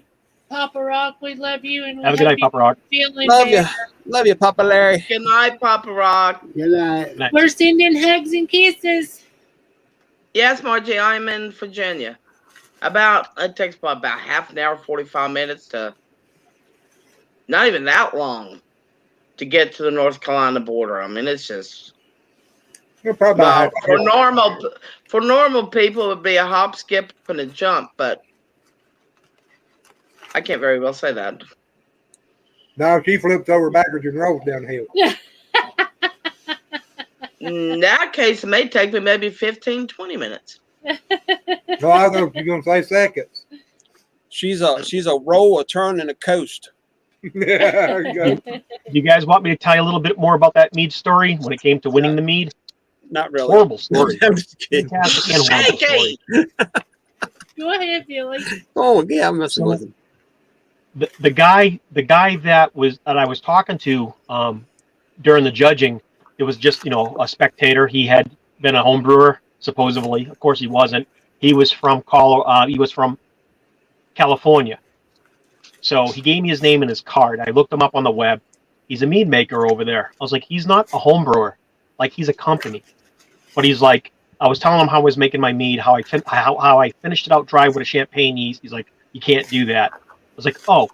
B: Papa Rock, we love you and we
F: Have a good
B: hope
F: night, Papa Rock.
B: feeling
H: Love you.
B: better.
H: Love you, Papa Larry.
D: Good night, Papa Rock.
E: Good night.
F: Night.
B: We're sending hugs and kisses.
D: Yes, Margie, I'm in Virginia. It takes about half an hour, 45 minutes to, not even that long, to get to the North Carolina border. I mean, it's just,
A: You're probably
D: well, for normal people, it would be a hop, skip, and a jump, but I can't very well say that.
A: no, she flips over backwards and rolls downhill.
D: In that case, it may take me maybe 15, 20 minutes.
A: No, I thought you were gonna say seconds.
H: She's a roll, a turn, and a coast.
A: There you go.
F: You guys want me to tell you a little bit more about that mead story when it came to winning the mead?
H: Not really.
F: Horrible story.
H: I'm just kidding.
F: Fantastic and horrible story.
B: Go ahead, Billy.
H: Oh yeah, I'm messing with him.
F: The guy that I was talking to during the judging, it was just a spectator. He had been a home brewer supposedly. Of course, he wasn't. He was from California. So he gave me his name and his card. I looked him up on the web. He's a mead maker over there. I was like, he's not a home brewer. Like, he's a company. But he's like, I was telling him how I was making my mead, how I finished it out dry with a champagne yeast. He's like, you can't do that. I was like, oh.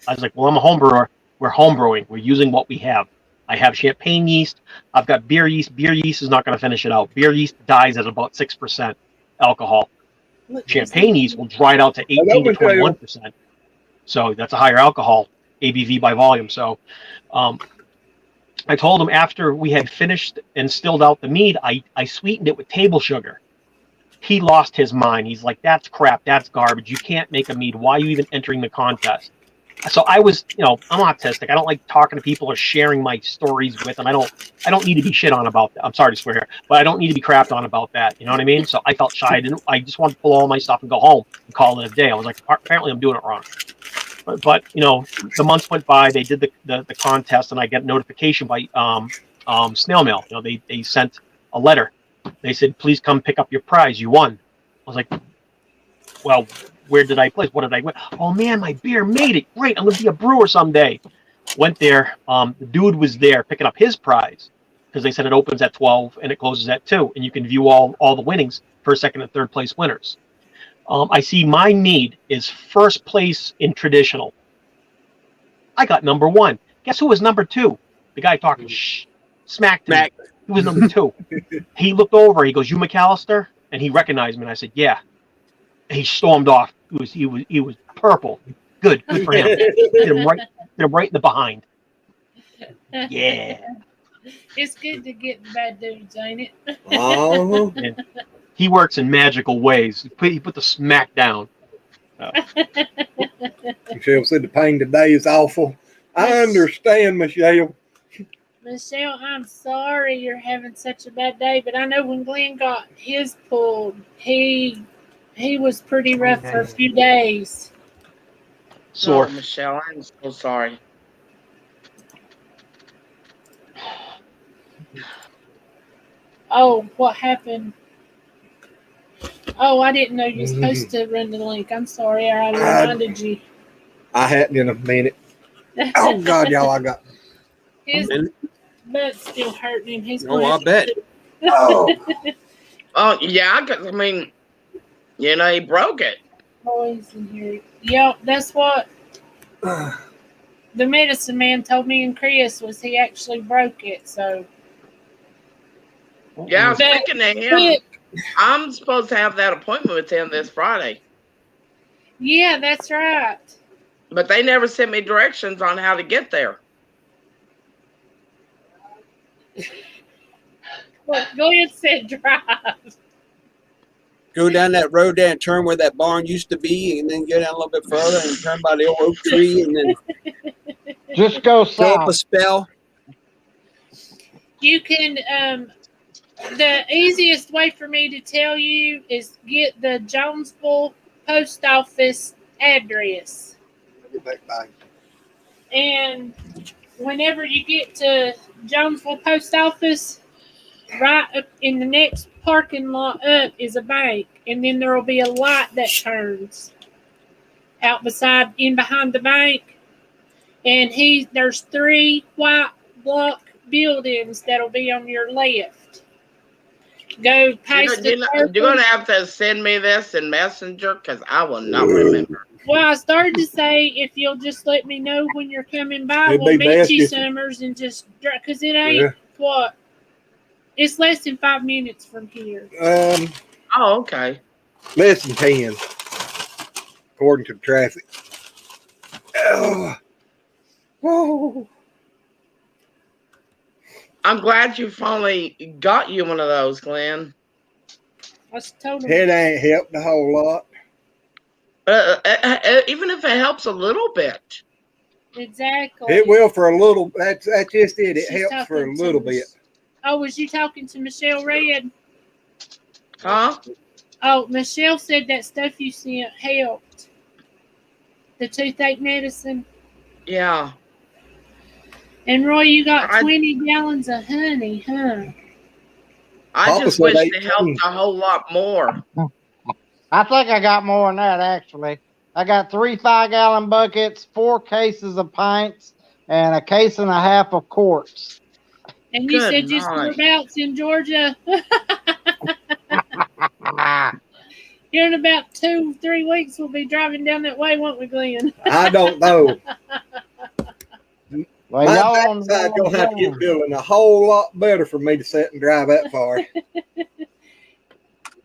F: I was like, well, I'm a home brewer. We're home brewing. We're using what we have. I have champagne yeast. I've got beer yeast. Beer yeast is not going to finish it out. Beer yeast dies at about 6% alcohol. Champagne yeast will dry it out to 18 to 21%. So that's a higher alcohol ABV by volume. So I told him after we had finished and stilled out the mead, I sweetened it with table sugar. He lost his mind. He's like, that's crap. That's garbage. You can't make a mead. Why are you even entering the contest? So I was, I'm autistic. I don't like talking to people or sharing my stories with them. I don't need to be shit on about that. I'm sorry to swear here, but I don't need to be crapped on about that. You know what I mean? So I felt shy. I just wanted to pull all my stuff and go home and call it a day. I was like, apparently I'm doing it wrong. But the months went by. They did the contest, and I get notification by snail mail. They sent a letter. They said, please come pick up your prize. You won. I was like, well, where did I place? What did I win? Oh man, my beer made it. Great. I'm going to be a brewer someday. Went there. The dude was there picking up his prize because they said it opens at 12 and it closes at 2. And you can view all the winnings, first, second, and third place winners. I see my mead is first place in traditional. I got number 1. Guess who was number 2? The guy talking smack to me. He was number 2. He looked over. He goes, "You McAllister?" And he recognized me. And I said, "Yeah." And he stormed off. He was purple. Good for him. Hit him right in the behind. Yeah.
B: It's good to get the bad dudes, ain't it?
A: Oh,
F: And he works in magical ways. He put the smack down.
A: Michelle said the pain today is awful. I understand, Michelle.
B: Michelle, I'm sorry you're having such a bad day, but I know when Glenn got his pulled, he was pretty rough for a few days.
F: Sore.
D: Oh, Michelle, I'm so sorry.
B: Oh, what happened? Oh, I didn't know you were supposed to run the link. I'm sorry, I reminded you.
A: I hadn't in a minute. Oh God, y'all! I got.
B: His butt's still hurting him. He's
H: I bet.
A: Oh,
D: Oh, yeah, because, I mean, he broke it.
B: boys in here. Yep, that's what the medicine man told me and Chris was he actually broke it. So
D: Yeah,
B: But
D: speaking of him, I'm supposed to have that appointment with him this Friday.
B: yeah, that's right.
D: But they never sent me directions on how to get there.
B: Well, Glenn said drive.
H: Go down that road there and turn where that barn used to be, and then go down a little bit further and turn by the old oak tree, and then
C: Just go
H: throw up a
C: south.
H: spell.
B: You can the easiest way for me to tell you is get the Jonesville post office address. And whenever you get to Jonesville Post Office, right up in the next parking lot up is a bank, and then there will be a light that turns out behind the bank. And there's 3 white block buildings that'll be on your left. Go past
D: You're going to have to send me this in Messenger because I will not remember.
B: Well, I started to say if you'll just let me know when you're coming by, we'll meet you, Summers, and just because it ain't what. It's less than 5 minutes from here.
D: Oh, okay.
A: Less than 10, according to the traffic. Oh.
D: I'm glad you finally got you one of those, Glenn.
B: I told him.
A: It ain't helped a whole lot.
D: Even if it helps a little bit.
B: Exactly.
A: It will for a little. That's just it. It
B: She's
A: helps for a little bit.
B: Oh, was you talking to Michelle Red?
D: Huh?
B: Oh, Michelle said that stuff you sent helped. The toothache medicine.
D: Yeah.
B: And Roy, you got 20 gallons of honey, huh?
D: I just wish it helped a whole lot more.
C: I think I got more than that, actually. I got 3 5-gallon buckets, 4 cases of pints, and a case and a half of quarts.
B: And you said just whereabouts in Georgia? Here in about 2-3 weeks, we'll be driving down that way, won't we, Glenn?
A: I don't know.
C: Well,
A: my backside gonna have to get feeling a whole lot better for me to sit and drive that far.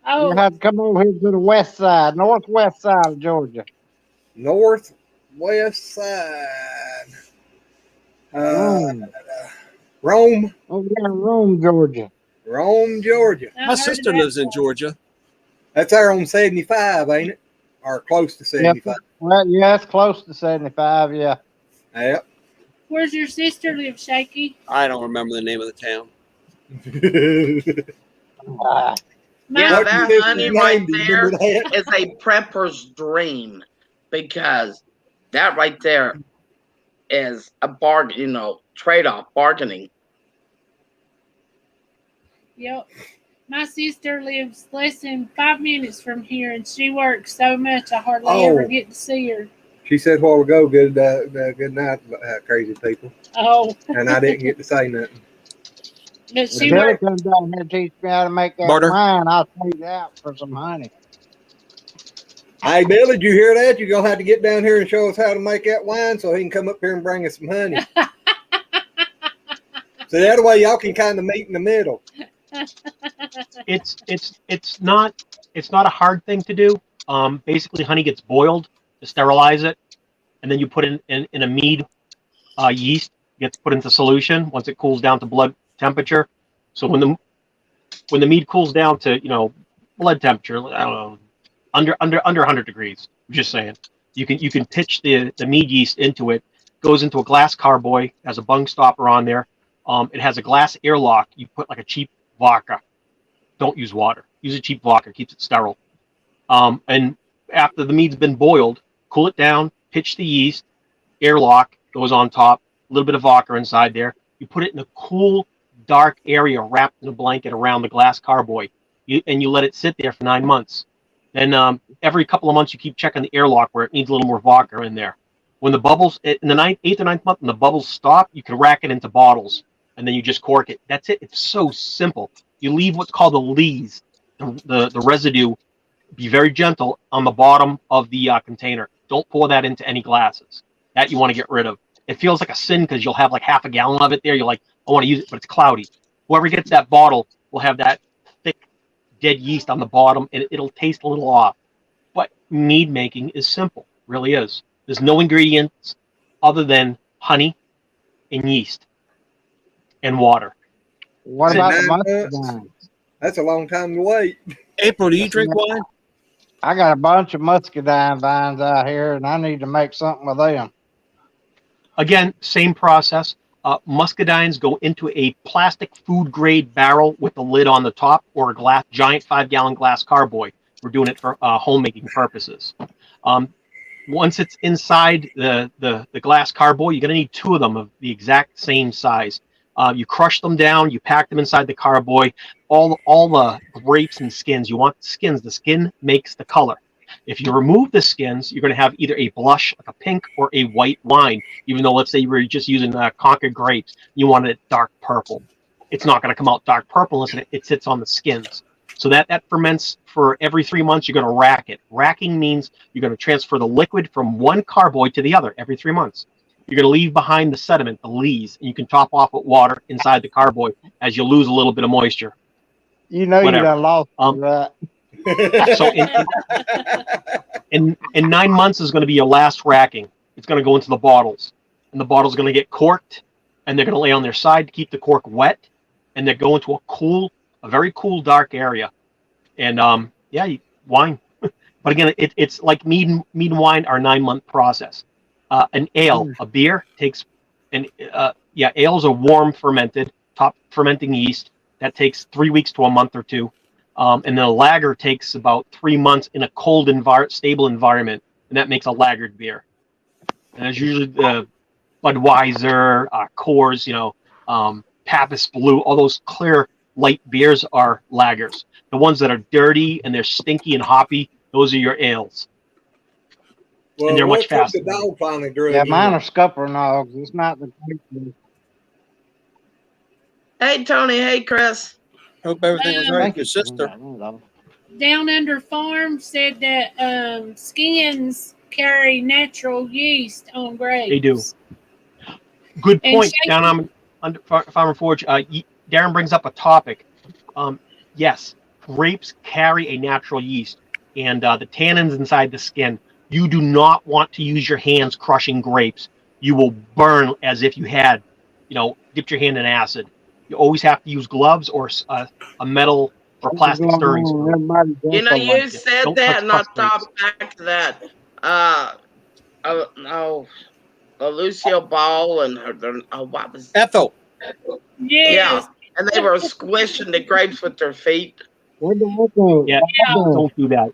B: Oh,
C: you have to come over here to the west side, northwest side of Georgia.
A: Northwest side. Rome.
C: Over there in Rome, Georgia.
A: Rome, Georgia.
H: My sister lives in Georgia.
A: That's there on 75, ain't it? Or close to 75.
C: Yep. Well, yeah, it's close to 75, yeah.
A: Yep.
B: Where's your sister live, Shaky?
H: I don't remember the name of the town.
D: Yeah, that honey right there is a prepper's dream, because that right there is a bargain, trade-off, bargaining.
B: Yep. My sister lives less than 5 minutes from here, and she works so much I hardly ever get to see her.
A: She said a while ago, good night, crazy people.
B: Oh.
A: And I didn't get to say nothing.
B: But she
C: Billy comes down here and teach me how to make that wine. I'll trade it out for some honey.
A: Hey, Bill, did you hear that? You're going to have to get down here and show us how to make that wine so he can come up here and bring us some honey. So that way y'all can kind of meet in the middle.
F: It's not a hard thing to do. Basically, honey gets boiled to sterilize it, and then you put it in a mead yeast gets put into solution once it cools down to blood temperature. So when the mead cools down to blood temperature, I don't know, under 100 degrees, I'm just saying, you can pitch the mead yeast into it. Goes into a glass carboy, has a bung stopper on there. It has a glass airlock. You put like a cheap vodka. Don't use water. Use a cheap vodka. Keeps it sterile. And after the mead's been boiled, cool it down, pitch the yeast, airlock goes on top, a little bit of vodka inside there. You put it in a cool, dark area wrapped in a blanket around the glass carboy, and you let it sit there for 9 months. Then every couple of months, you keep checking the airlock where it needs a little more vodka in there. When the bubbles, in the 8th or 9th month, when the bubbles stop, you can rack it into bottles, and then you just cork it. That's it. It's so simple. You leave what's called the lees, the residue, be very gentle on the bottom of the container. Don't pour that into any glasses. That you want to get rid of. It feels like a sin because you'll have like half a gallon of it there. You're like, I want to use it, but it's cloudy. Whoever gets that bottle will have that thick, dead yeast on the bottom, and it'll taste a little off. But mead making is simple, really is. There's no ingredients other than honey and yeast and water.
C: What about the muscadine?
A: That's a long time to wait.
H: April, do you drink wine?
C: I got a bunch of muscadine vines out here, and I need to make something with them.
F: Again, same process. Muscadines go into a plastic food-grade barrel with the lid on the top, or a giant 5-gallon glass carboy. We're doing it for homemaking purposes. once it's inside the glass carboy, you're going to need 2 of them of the exact same size. You crush them down, you pack them inside the carboy. All the grapes and skins, you want the skins. The skin makes the color. If you remove the skins, you're going to have either a blush, like a pink, or a white wine. Even though, let's say you were just using Concord grapes, you want it dark purple. It's not going to come out dark purple unless it sits on the skins. So that ferments for every 3 months. You're going to rack it. Racking means you're going to transfer the liquid from one carboy to the other every 3 months. You're going to leave behind the sediment, the lees, and you can top off with water inside the carboy as you lose a little bit of moisture.
C: You know,
F: Whatever.
C: you done lost that.
F: So in 9 months is going to be your last racking. It's going to go into the bottles, and the bottles are going to get corked, and they're going to lay on their side to keep the cork wet, and they go into a very cool, dark area. And wine. But again, it's like mead and wine are a 9-month process. An ale, a beer takes, ales are warm fermented, top fermenting yeast. That takes 3 weeks to a month or 2. And then a lager takes about 3 months in a cold, stable environment, and that makes a lagered beer. And it's usually the Budweiser, Coors, Pappas Blue, all those clear, light beers are lagers. The ones that are dirty and they're stinky and hoppy, those are your ales.
A: Well,
F: and they're much faster.
A: The dog finally drug
C: Yeah,
A: you
C: mine
A: in.
C: are Scuppernaugs. It's not the.
D: Hey, Tony. Hey, Chris.
H: Hope everything was right with your sister.
B: Down Under Farm said that skins carry natural yeast on grapes.
F: They do. Good
B: And
F: point. Down on under Farmer Forge, Darren brings up a topic. Yes, grapes carry a natural yeast, and the tannins inside the skin. You do not want to use your hands crushing grapes. You will burn as if you had, dipped your hand in acid. You always have to use gloves or a metal or plastic stirring spoon.
D: You said
F: Don't
D: that,
F: touch
D: and I
F: crushed
D: thought back to that. Lucio Ball and what was
H: Ethel.
B: Yes.
D: Yeah, and they were squishing the grapes with their feet.
F: Yeah, don't do that.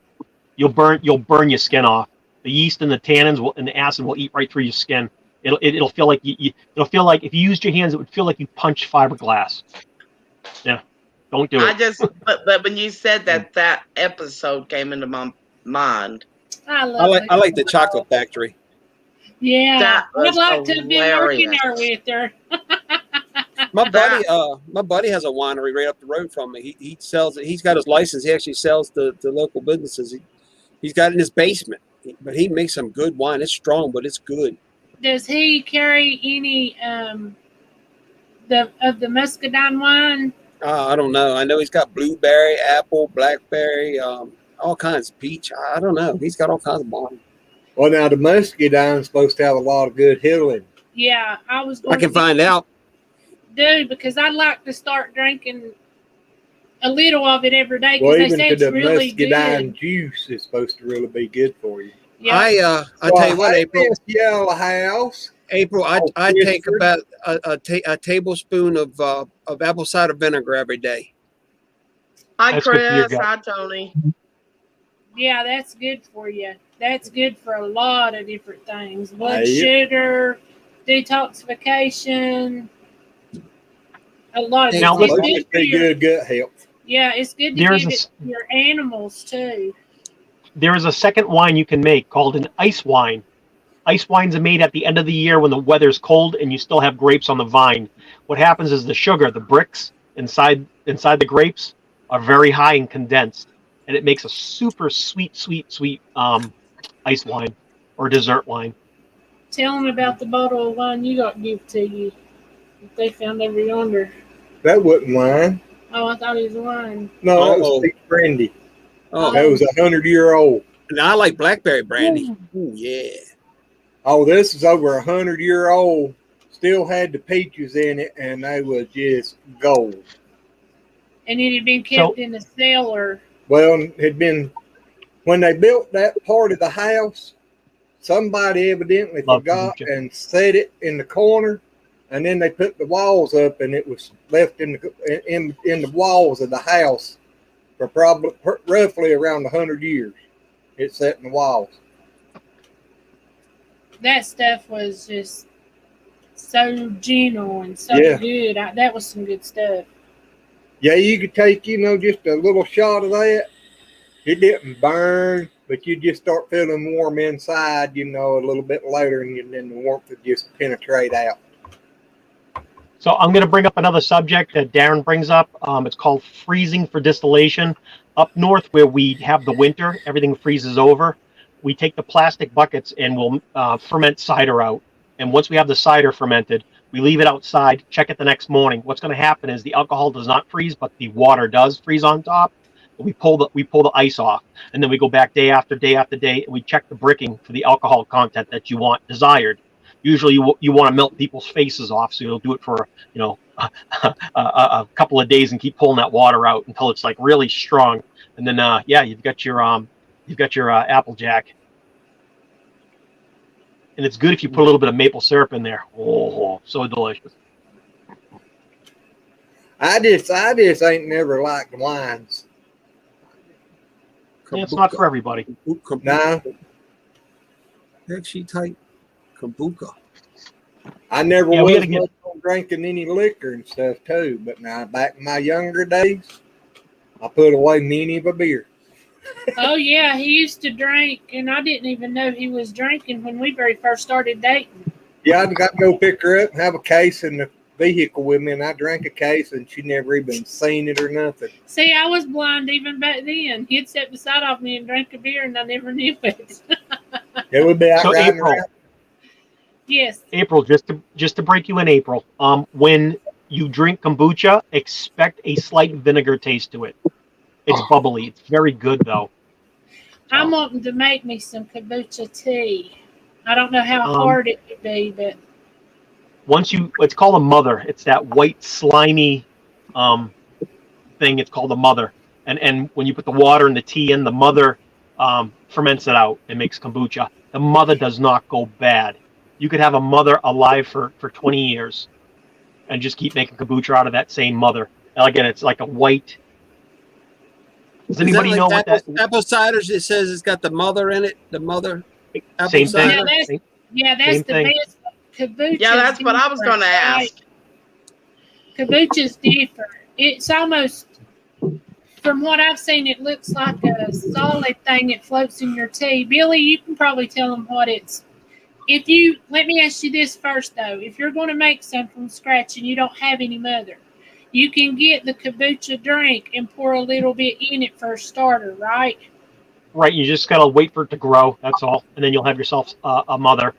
F: You'll burn your skin off. The yeast and the tannins and the acid will eat right through your skin. It'll feel like it'll feel like if you used your hands, it would feel like you punched fiberglass. Yeah, don't do it.
D: But when you said that episode came into my mind.
B: I
H: like the chocolate factory.
B: Yeah,
D: That
B: I'd like to have been working
D: hilarious.
B: there with her.
H: My buddy has a winery right up the road from me. He sells it. He's got his license. He actually sells to local businesses. He's got it in his basement, but he makes some good wine. It's strong, but it's good.
B: Does he carry any of the muscadine wine?
H: I don't know. I know he's got blueberry, apple, blackberry, all kinds of peach. I don't know. He's got all kinds of wine.
A: Well, now the muscadine is supposed to have a lot of good healing.
B: Yeah, I was.
H: I can find out.
B: Dude, because I'd like to start drinking a little of it every day
A: Well,
B: because they
A: even
B: say
A: to
B: it's
A: the
B: really
A: muscadine
B: good.
A: juice is supposed to really be good for you.
B: Yeah.
H: I tell you what, April.
A: Yellow House.
H: April, I take about a tablespoon of apple cider vinegar every day.
D: Hi,
F: That's good for your
D: Chris.
F: gut.
D: Hi, Tony.
B: Yeah, that's good for you. That's good for a lot of different things. Blood
A: Yep.
B: sugar, detoxification, a lot of
F: Now,
B: it's
F: listen,
B: good for your,
A: good gut health.
B: yeah, it's good to
F: There's
B: give
F: a-
B: it to your animals too.
F: There is a second wine you can make called an ice wine. Ice wines are made at the end of the year when the weather's cold and you still have grapes on the vine. What happens is the sugar, the bricks inside the grapes are very high and condensed, and it makes a super sweet ice wine or dessert wine.
B: Tell them about the bottle of wine you got give to you. That they found over yonder.
A: That wasn't wine.
B: Oh, I thought it was wine.
A: No, that
H: Uh-oh.
A: was peach brandy.
H: Oh,
A: That was 100-year-old.
H: now I like blackberry brandy. Ooh, yeah.
A: Oh, this is over 100-year-old. Still had the peaches in it, and they was just gold.
B: And it had been kept in the cellar.
A: Well, it had been when they built that part of the house. Somebody evidently
F: Love
A: forgot
F: kombucha.
A: and set it in the corner, and then they put the walls up, and it was left in the walls of the house for roughly around 100 years. It sat in the walls.
B: that stuff was just so gentle and so
A: Yeah.
B: good. That was some good stuff.
A: Yeah, you could take, just a little shot of that. It didn't burn, but you just start feeling warm inside, a little bit later, and then the warmth would just penetrate out.
F: So I'm going to bring up another subject that Darren brings up. It's called freezing for distillation. Up north where we have the winter, everything freezes over. We take the plastic buckets and we'll ferment cider out. And once we have the cider fermented, we leave it outside, check it the next morning. What's going to happen is the alcohol does not freeze, but the water does freeze on top. We pull the ice off, and then we go back day after day after day, and we check the bricking for the alcohol content that you want desired. Usually, you want to melt people's faces off, so you'll do it for a couple of days and keep pulling that water out until it's like really strong, and then you've got your Applejack, and it's good if you put a little bit of maple syrup in there. Oh, so delicious.
A: I just ain't never liked wines.
F: Yeah, it's not for everybody.
A: No.
H: Heck, she tight. Kabuka.
A: I never
F: Yeah,
A: was much on drinking any liquor and stuff too, but now back in my younger days, I put away many of a beer.
B: Oh yeah, he used to drink, and I didn't even know he was drinking when we very first started dating.
A: Yeah, I'd got to go pick her up and have a case in the vehicle with me, and I drank a case, and she never even seen it or nothing.
B: See, I was blind even back then. He'd sit beside of me and drink a beer, and I never knew it.
A: It would be out
F: So
A: riding
F: April.
A: around.
B: Yes.
F: April, just to break you in, April. When you drink kombucha, expect a slight vinegar taste to it. It's bubbly. It's very good though.
B: I'm wanting to make me some kombucha tea. I don't know how hard it would be, but
F: It's called a mother. It's that white slimy thing. It's called a mother. And when you put the water and the tea in, the mother ferments it out and makes kombucha. The mother does not go bad. You could have a mother alive for 20 years and just keep making kombucha out of that same mother. And again, it's like a white. Does anybody know what that?
H: Apple cider? It says it's got the mother in it. The mother. Apple
F: Same thing.
H: cider.
B: that's the
F: thing.
B: best. Kombucha.
D: Yeah, that's what I was going to ask.
B: Kombucha's different. It's almost, from what I've seen, it looks like a solid thing that floats in your tea. Billy, you can probably tell them what it's. Let me ask you this first though. If you're going to make some from scratch and you don't have any mother, you can get the kombucha drink and pour a little bit in it for a starter, right?
F: Right. You just got to wait for it to grow. That's all. And then you'll have yourself a mother.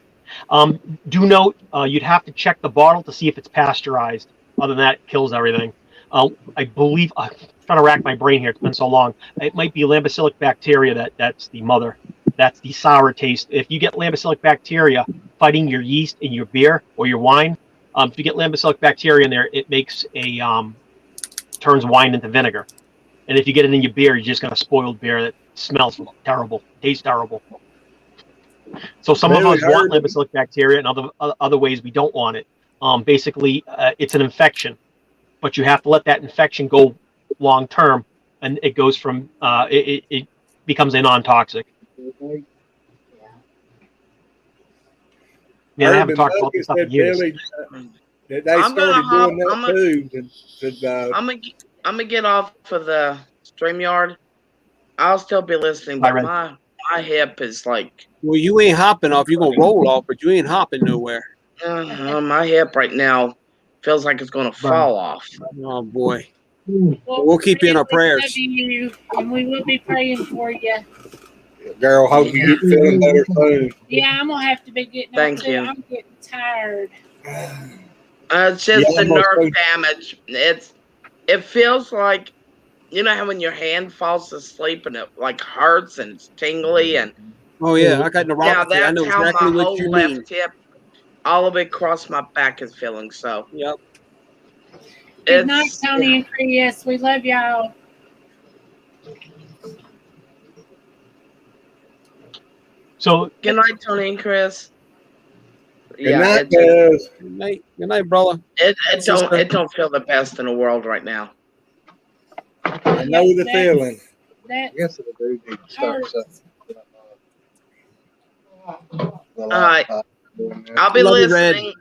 F: Do note, you'd have to check the bottle to see if it's pasteurized. Other than that, it kills everything. I believe, I'm trying to rack my brain here. It's been so long. It might be lambicillic bacteria that's the mother. That's the sour taste. If you get lambicillic bacteria fighting your yeast in your beer or your wine, if you get lambicillic bacteria in there, it makes turns wine into vinegar. And if you get it in your beer, you're just got a spoiled beer that smells terrible, tastes terrible. So some of us want lambicillic bacteria, and other ways we don't want it. Basically, it's an infection, but you have to let that infection go long term, and it goes from it becomes a non-toxic. Yeah, I haven't talked about this stuff in years.
A: They started doing that too.
D: I'm gonna get off of the StreamYard. I'll still be listening, but my hip is like.
H: Well, you ain't hopping off. You're gonna roll off, but you ain't hopping nowhere.
D: My hip right now feels like it's gonna fall off.
H: Oh boy. Well, we'll keep you in our prayers.
B: Love you, and we will be praying for you.
A: Girl, hope you get feeling better soon.
B: Yeah, I'm gonna have to be getting.
D: Thank you.
B: I'm getting tired.
D: It's just the nerve damage. It feels like, you know how when your hand falls asleep and it like hurts and it's tingly and.
H: Oh yeah, I got neuropathy.
D: Yeah, that's
H: I know
D: how
H: exactly
D: my
H: what
D: whole
H: you
D: left
H: mean.
D: hip, all the way across my back is feeling. So.
H: Yep.
B: Good night, Tony and Chris. We love y'all.
F: So
D: good night, Tony and Chris.
A: Good night, guys.
H: Good night, brother.
D: It don't feel the best in the world right now.
A: I know the feeling.
B: That
E: I guess I do need to start something.
D: All right. I'll be
H: Love you, Red.
D: listening.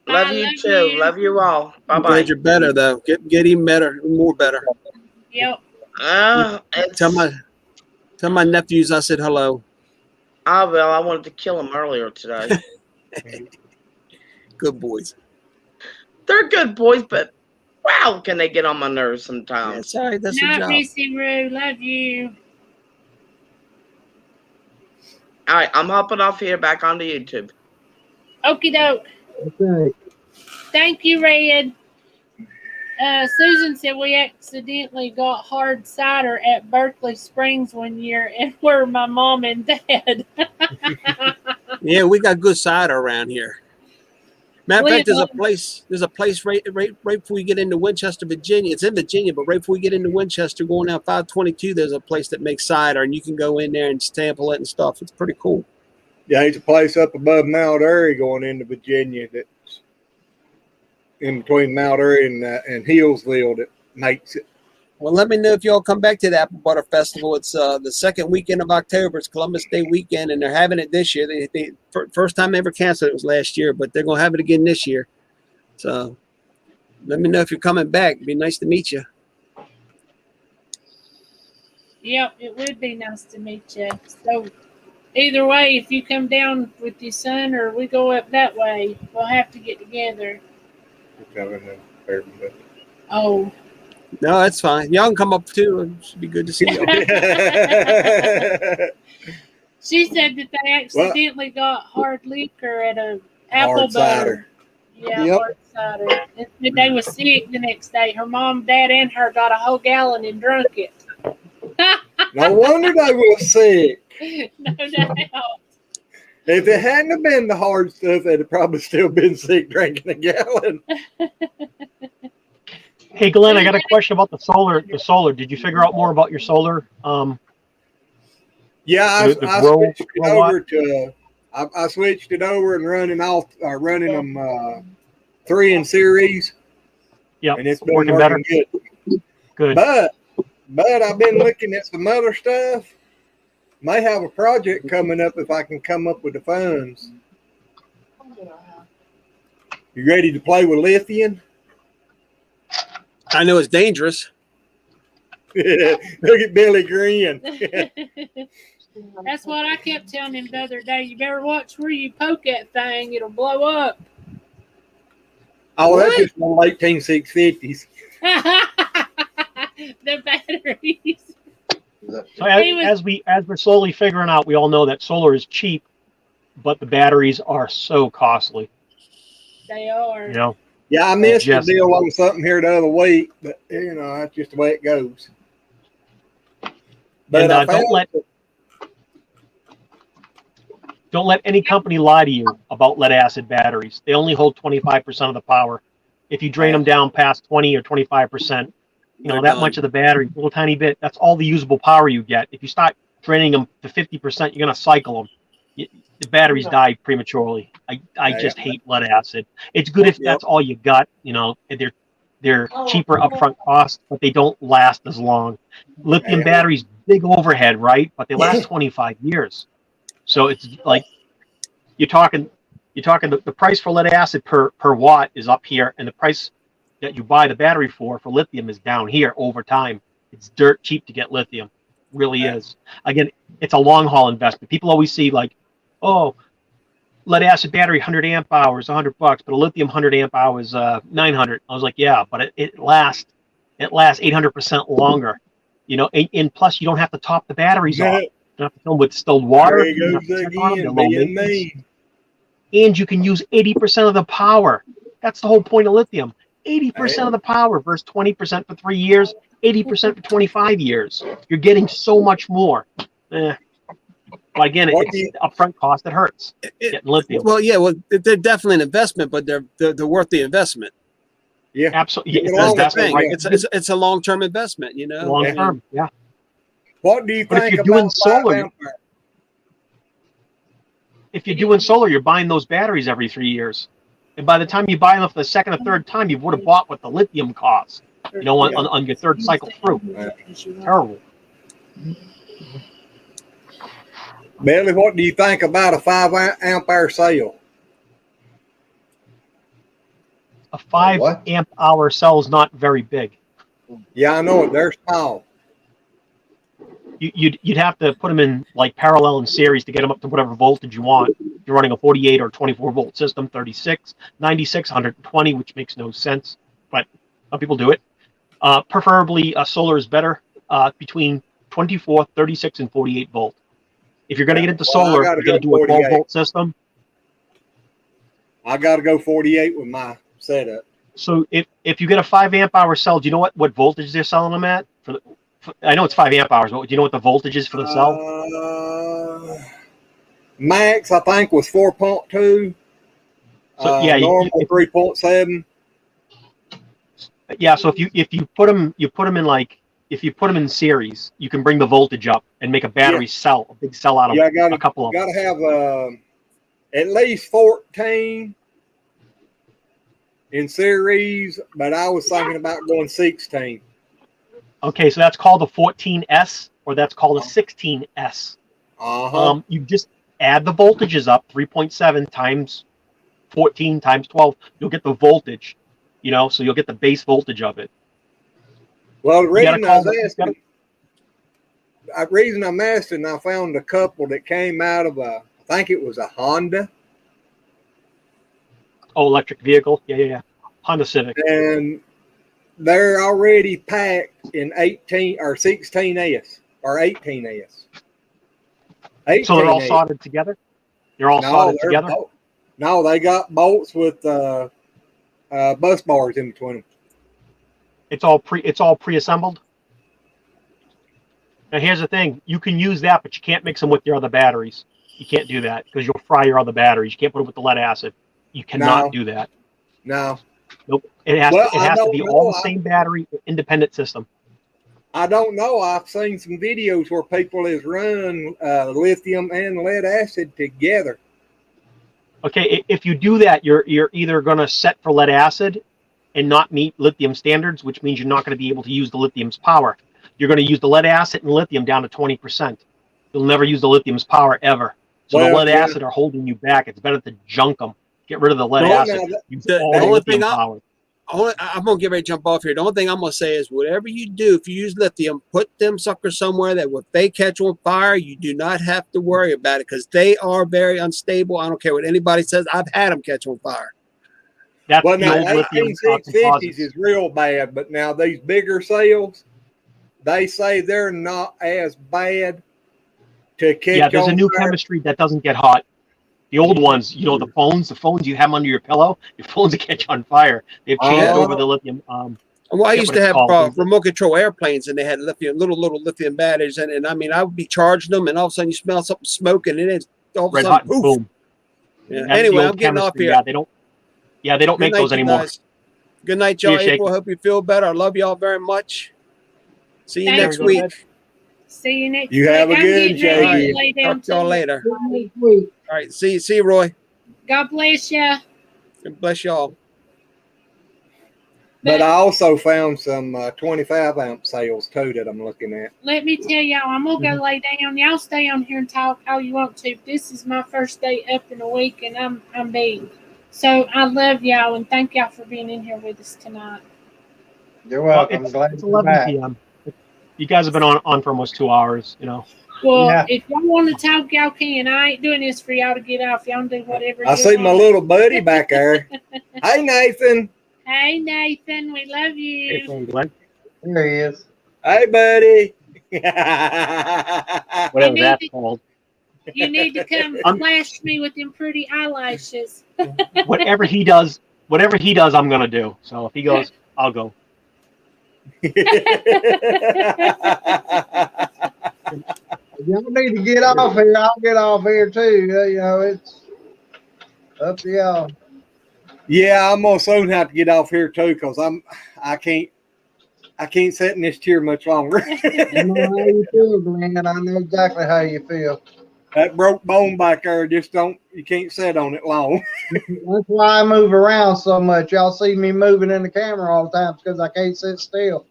D: Love
B: I
D: you
B: love
D: too.
B: you.
D: Love you all. Bye
H: I'm
D: bye.
H: glad you're better though. Get even better, more better.
B: Yep.
H: Tell my nephews I said hello.
D: I will. I wanted to kill him earlier today.
H: Good boys.
D: They're good boys, but wow, can they get on my nerves sometimes?
H: That's all right. That's the
B: Not
H: job.
B: Reese Roo. Love you.
D: All right, I'm hopping off here back onto YouTube.
B: Okie doke.
F: Okay.
B: Thank you, Red. Susan said we accidentally got hard cider at Berkeley Springs one year, and we're my mom and dad.
H: Yeah, we got good cider around here. Matter of fact, there's a place right before you get into Winchester, Virginia. It's in Virginia, but right before you get into Winchester, going down 522, there's a place that makes cider, and you can go in there and sample it and stuff. It's pretty cool.
A: Yeah, there's a place up above Mount Airy going into Virginia that's in between Mount Airy and Hillsville that makes it.
H: Well, let me know if y'all come back to the Apple Butter Festival. It's the second weekend of October. It's Columbus Day weekend, and they're having it this year. They first time they ever canceled it was last year, but they're going to have it again this year. So let me know if you're coming back. It'd be nice to meet you.
B: Yep, it would be nice to meet you. So either way, if you come down with your son or we go up that way, we'll have to get together. Oh.
H: No, that's fine. Y'all can come up too. It should be good to see you.
B: She said that they accidentally got hard liquor at a apple
A: Hard
B: butter.
A: cider.
B: Yeah,
A: Yep.
B: hard cider. And they was sick the next day. Her mom, dad, and her got a whole gallon and drunk it.
A: No wonder they were sick.
B: No doubt.
A: If it hadn't have been the hard stuff, they'd have probably still been sick drinking a gallon.
F: Hey, Glenn, I got a question about the solar. Did you figure out more about your solar?
A: Yeah, I switched it over
F: watt?
A: to. I switched it over and running them 3 in series.
F: Yep,
A: And it's been
F: working
A: working
F: better.
A: good.
F: Good.
A: But I've been looking at some other stuff. May have a project coming up if I can come up with the funds. You ready to play with lithium?
H: I know it's dangerous.
A: Look at Billy Green.
B: That's what I kept telling him the other day. You better watch where you poke that thing. It'll blow up.
A: Oh, that's just one late 650s.
B: The batteries.
F: So as we're slowly figuring out, we all know that solar is cheap, but the batteries are so costly.
B: They are.
F: You know.
A: Yeah, I missed the deal on something here the other week, but you know that's just the way it goes. But
F: And don't let any company lie to you about lead acid batteries. They only hold 25% of the power. If you drain them down past 20 or 25%, you know, that much of the battery, a little tiny bit, that's all the usable power you get. If you start draining them to 50%, you're going to cycle them. The batteries die prematurely. I just hate lead acid. It's good if that's all you got. You know, they're cheaper upfront costs, but they don't last as long. Lithium batteries, big overhead, right? But they last 25 years. So it's like you're talking the price for lead acid per watt is up here, and the price that you buy the battery for lithium is down here over time. It's dirt cheap to get lithium. Really is. Again, it's a long haul investment. People always see like, oh, lead acid battery 100 amp hours, $100, but a lithium 100 amp hours 900. I was like, yeah, but it lasts 800% longer. You know, and plus you don't have to top the batteries off. You don't have to fill them with distilled water.
A: There he goes again, being mean.
F: And you can use 80% of the power. That's the whole point of lithium. 80% of the power versus 20% for 3 years, 80% for 25 years. You're getting so much more. But again, it's upfront cost that hurts. Getting lithium.
H: Well, yeah, they're definitely an investment, but they're worth the investment.
A: Yeah,
F: absolutely. Yeah,
H: it's a long-term investment, you know.
F: Long term, yeah.
A: What do you
F: think if you're doing solar? If you're doing solar, you're buying those batteries every 3 years. And by the time you buy them for the second or third time, you would have bought what the lithium costs, you know, on your third cycle through. Terrible.
A: Billy, what do you think about a 5 ampere cell?
F: A 5
I: What?
F: amp hour cell is not very big.
A: Yeah, I know it. They're small.
F: You'd have to put them in like parallel in series to get them up to whatever voltage you want. If you're running a 48 or 24 volt system, 36, 96, 120, which makes no sense, but some people do it. Preferably, solar is better between 24, 36, and 48 volt. If you're going to get into
A: Well, I
F: solar,
A: gotta
F: you're going to
A: go
F: do a 12
A: 48.
F: volt system.
A: I got to go 48 with my setup.
F: So if you get a 5 amp hour cell, do you know what voltage they're selling them at? I know it's 5 amp hours, but do you know what the voltage is for the cell?
A: Max, I think, was 4.2.
F: So yeah,
A: normal 3.7.
F: Yeah, so if you put them in series, you can bring the voltage up and make a battery cell, a big cell out of a couple of them.
A: Got to have at least 14 in series, but I was thinking about going 16.
F: Okay, so that's called a 14S, or that's called a 16S. You just add the voltages up, 3.7 times 14 times 12. You'll get the voltage, so you'll get the base voltage of it.
A: Well, the reason I'm asking, I found a couple that came out of I think it was a Honda.
F: Oh, electric vehicle? Yeah. Honda Civic.
A: And they're already packed in 18 or 16S or 18S. 18S.
F: So they're all soldered together? They're all soldered together?
A: No, they got bolts with bus bars in between them.
F: It's all pre-assembled? Now here's the thing. You can use that, but you can't mix them with your other batteries. You can't do that because you'll fry your other batteries. You can't put them with the lead acid. You cannot do that.
A: No.
F: Nope. It has to be all the same battery, independent system.
A: I don't know. I've seen some videos where people has run lithium and lead acid together.
F: Okay, if you do that, you're either going to set for lead acid and not meet lithium standards, which means you're not going to be able to use the lithium's power. You're going to use the lead acid and lithium down to 20%. You'll never use the lithium's power ever. So the lead acid are holding you back. It's better to junk them. Get rid of the lead acid.
H: The only thing I'm going to get ready to jump off here. The only thing I'm going to say is whatever you do, if you use lithium, put them suckers somewhere that if they catch on fire, you do not have to worry about it because they are very unstable. I don't care what anybody says. I've had them catch on fire.
F: That's
A: well,
F: the
A: now,
F: old lithium
A: 18650s is real bad, but now these bigger cells, they say they're not as bad to catch on fire.
F: Yeah, there's a new chemistry that doesn't get hot. The old ones, the phones you have under your pillow, your phones catch on fire. They've changed over the lithium.
H: Well, I used to have remote control airplanes, and they had lithium, little lithium batteries, and I mean, I would be charging them, and all of a sudden you smell something smoking, and it's all of a sudden, poof.
F: Boom.
H: Yeah. Anyway, I'm getting off here.
F: Yeah, they don't make those anymore.
H: Guys. Good night, y'all. April, hope you feel better. I love y'all very much. See you next week.
B: See you next week.
A: You have a good day.
H: Talk to y'all later. All right. See you, Roy.
B: God bless you.
H: God bless y'all.
A: But I also found some 25 amp cells too that I'm looking at.
B: Let me tell y'all, I'm going to go lay down. Y'all stay on here and talk all you want to. This is my first day up in a week, and I'm beat. So I love y'all, and thank y'all for being in here with us tonight.
C: You're welcome.
F: It's 11 p.m. You guys have been on for almost 2 hours,
B: Well, if y'all want to talk, y'all can. I ain't doing this for y'all to get off. Y'all do whatever
A: I see my little buddy back there. Hey, Nathan.
B: Hey, Nathan. We love you.
C: There he is.
A: Hey, buddy.
F: Whatever that's called.
B: You need to come flash me with them pretty eyelashes.
F: Whatever he does, I'm going to do. So if he goes, I'll go.
C: Y'all need to get off here. I'll get off here too. It's up to y'all.
A: Yeah, I'm gonna soon have to get off here too because I can't sit in this chair much longer.
C: I know how you feel, Glenn. I know exactly how you feel.
A: That broke bone back there you can't sit on it long.
C: That's why I move around so much. Y'all see me moving in the camera all the time because I can't sit still.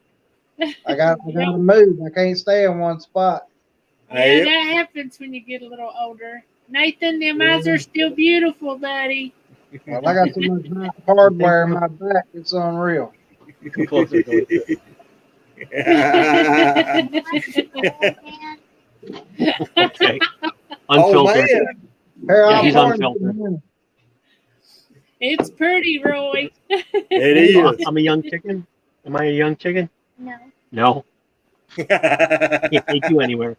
C: I got to move. I can't stay in one spot.
B: Yeah, that happens when you get a little older. Nathan, them eyes are still beautiful, buddy.
C: Well, I got so much hardware in my back, it's unreal.
F: Too close to the Okay. Unfiltered.
A: Oh,
C: Here,
F: Yeah,
C: I'll
F: he's
C: find
F: unfiltered.
C: you.
B: It's pretty, Roy.
A: it is.
F: I'm a young chicken. Am I a young chicken?
G: No.
F: No. Can't take you anywhere.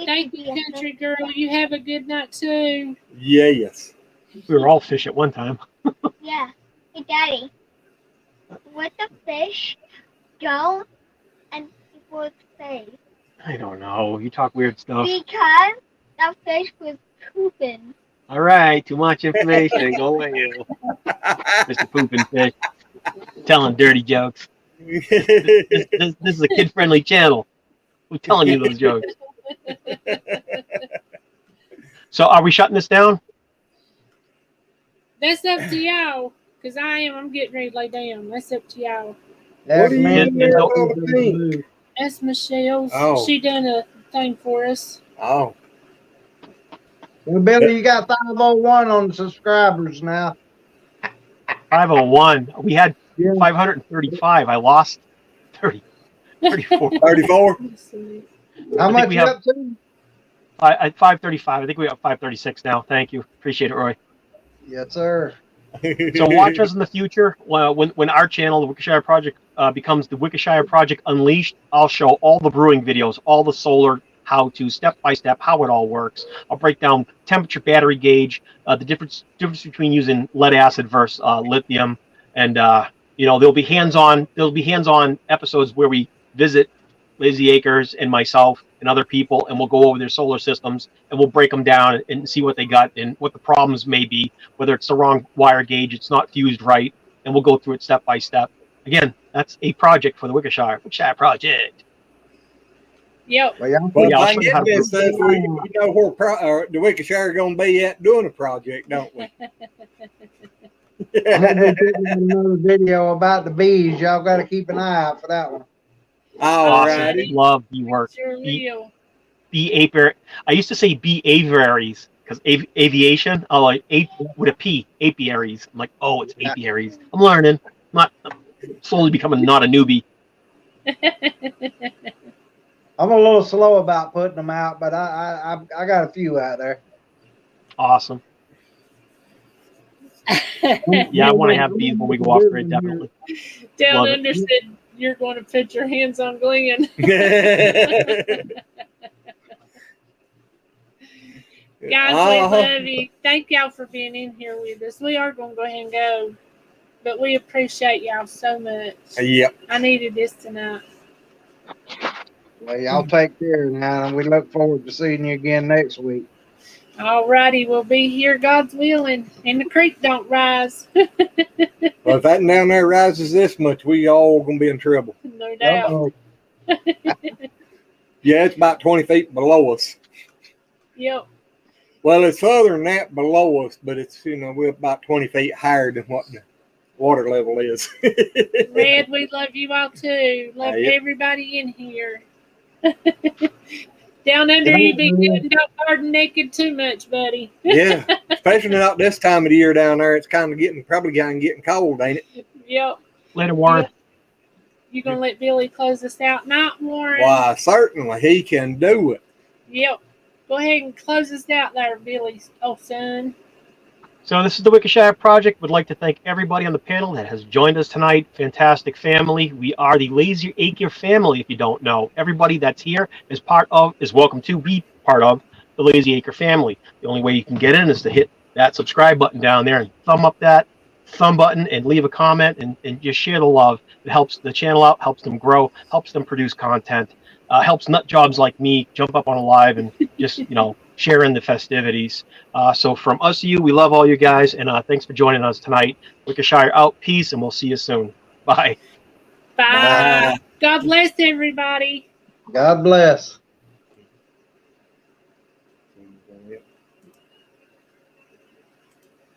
B: Thank you, country girl. You have a good night too.
A: Yes.
F: We were all fish at one time.
G: Yeah. Hey, Daddy. What the fish don't and people's face?
F: I don't know. You talk weird stuff.
G: Because that fish was pooping.
F: All right, too much information. Go away, you. Mr. Pooping Fish. Telling dirty jokes. This is a kid-friendly channel. We're telling you those jokes. So are we shutting this down?
B: That's up to y'all. Because I'm getting ready to lay down. That's up to y'all.
C: That's
A: What are you
C: me.
A: doing with all the pink?
B: That's Michelle's.
A: Oh.
B: She done a thing for us.
A: Oh.
C: Well, Billy, you got 501 on the subscribers now.
F: 501. We had
C: Yeah.
F: 535. I lost 30. 34.
A: 34.
B: Let's see.
C: How
F: think
C: much
F: we
C: you
F: have-
C: up to?
F: At 535. I think we have 536 now. Thank you. Appreciate it, Roy.
C: Yes, sir.
F: So watch us in the future. When our channel, the WickerShire Project, becomes the WickerShire Project Unleashed, I'll show all the brewing videos, all the solar how-to, step-by-step, how it all works. I'll break down temperature, battery gauge, the difference between using lead acid versus lithium, and there'll be hands-on episodes where we visit Lazy Acres and myself and other people, and we'll go over their solar systems and we'll break them down and see what they got and what the problems may be, whether it's the wrong wire gauge, it's not fused right, and we'll go through it step by step. Again, that's a project for the WickerShire Project.
B: Yep.
C: Well, y'all
A: Well,
F: Yeah, I'll
A: if I
F: show you how
A: get
F: to
A: this stuff, we know where the WickerShire going to be at doing a project, don't we?
C: I'm gonna be taking another video about the bees. Y'all got to keep an eye out for that one.
A: All
F: Awesome.
A: righty.
F: Love the work.
B: Sure will.
F: Bee apiary. I used to say bee aviaries because aviation. Oh, like with a P, apiaries. I'm like, oh, it's apiaries. I'm learning. I'm slowly becoming not a newbie.
C: I'm a little slow about putting them out, but I got a few out there.
F: Awesome. Yeah, I want to have bees when we go off grid, definitely.
B: Down
F: Love it.
B: under said you're going to put your hands on Glenn. Guys, we love you. Thank y'all for being in here with us. We are going to go ahead and go, but we appreciate y'all so much.
A: Yep.
B: I needed this tonight.
C: Well, y'all take care now, and we look forward to seeing you again next week.
B: All righty, we'll be here, God's willing, and the creek don't rise.
A: Well, if that down there rises this much, we all going to be in trouble.
B: No doubt.
C: Uh-oh.
A: Yeah, it's about 20 feet below us.
B: Yep.
A: Well, it's further than that below us, but it's, we're about 20 feet higher than what the water level is.
B: Red, we love you all too. Love
A: Yep.
B: everybody in here. Down under, you be getting out garden naked too much, buddy.
A: Yeah, especially not this time of the year down there. It's probably getting cold, ain't it?
B: Yep.
F: Later, Warren.
B: You gonna let Billy close us out? Not Warren.
A: Why, certainly he can do it.
B: Yep. Go ahead and close us out there, Billy. Oh, son.
F: So this is the WickerShire Project. Would like to thank everybody on the panel that has joined us tonight. Fantastic family. We are the Lazy Acre family, if you don't know. Everybody that's here is welcome to be part of the Lazy Acre family. The only way you can get in is to hit that subscribe button down there and thumb up that thumb button and leave a comment and just share the love. It helps the channel out, helps them grow, helps them produce content, helps nut jobs like me jump up on a live and just, share in the festivities. So from us to you, we love all you guys, and thanks for joining us tonight. WickerShire out. Peace, and we'll see you soon. Bye.
B: Bye. God bless everybody.
C: God bless.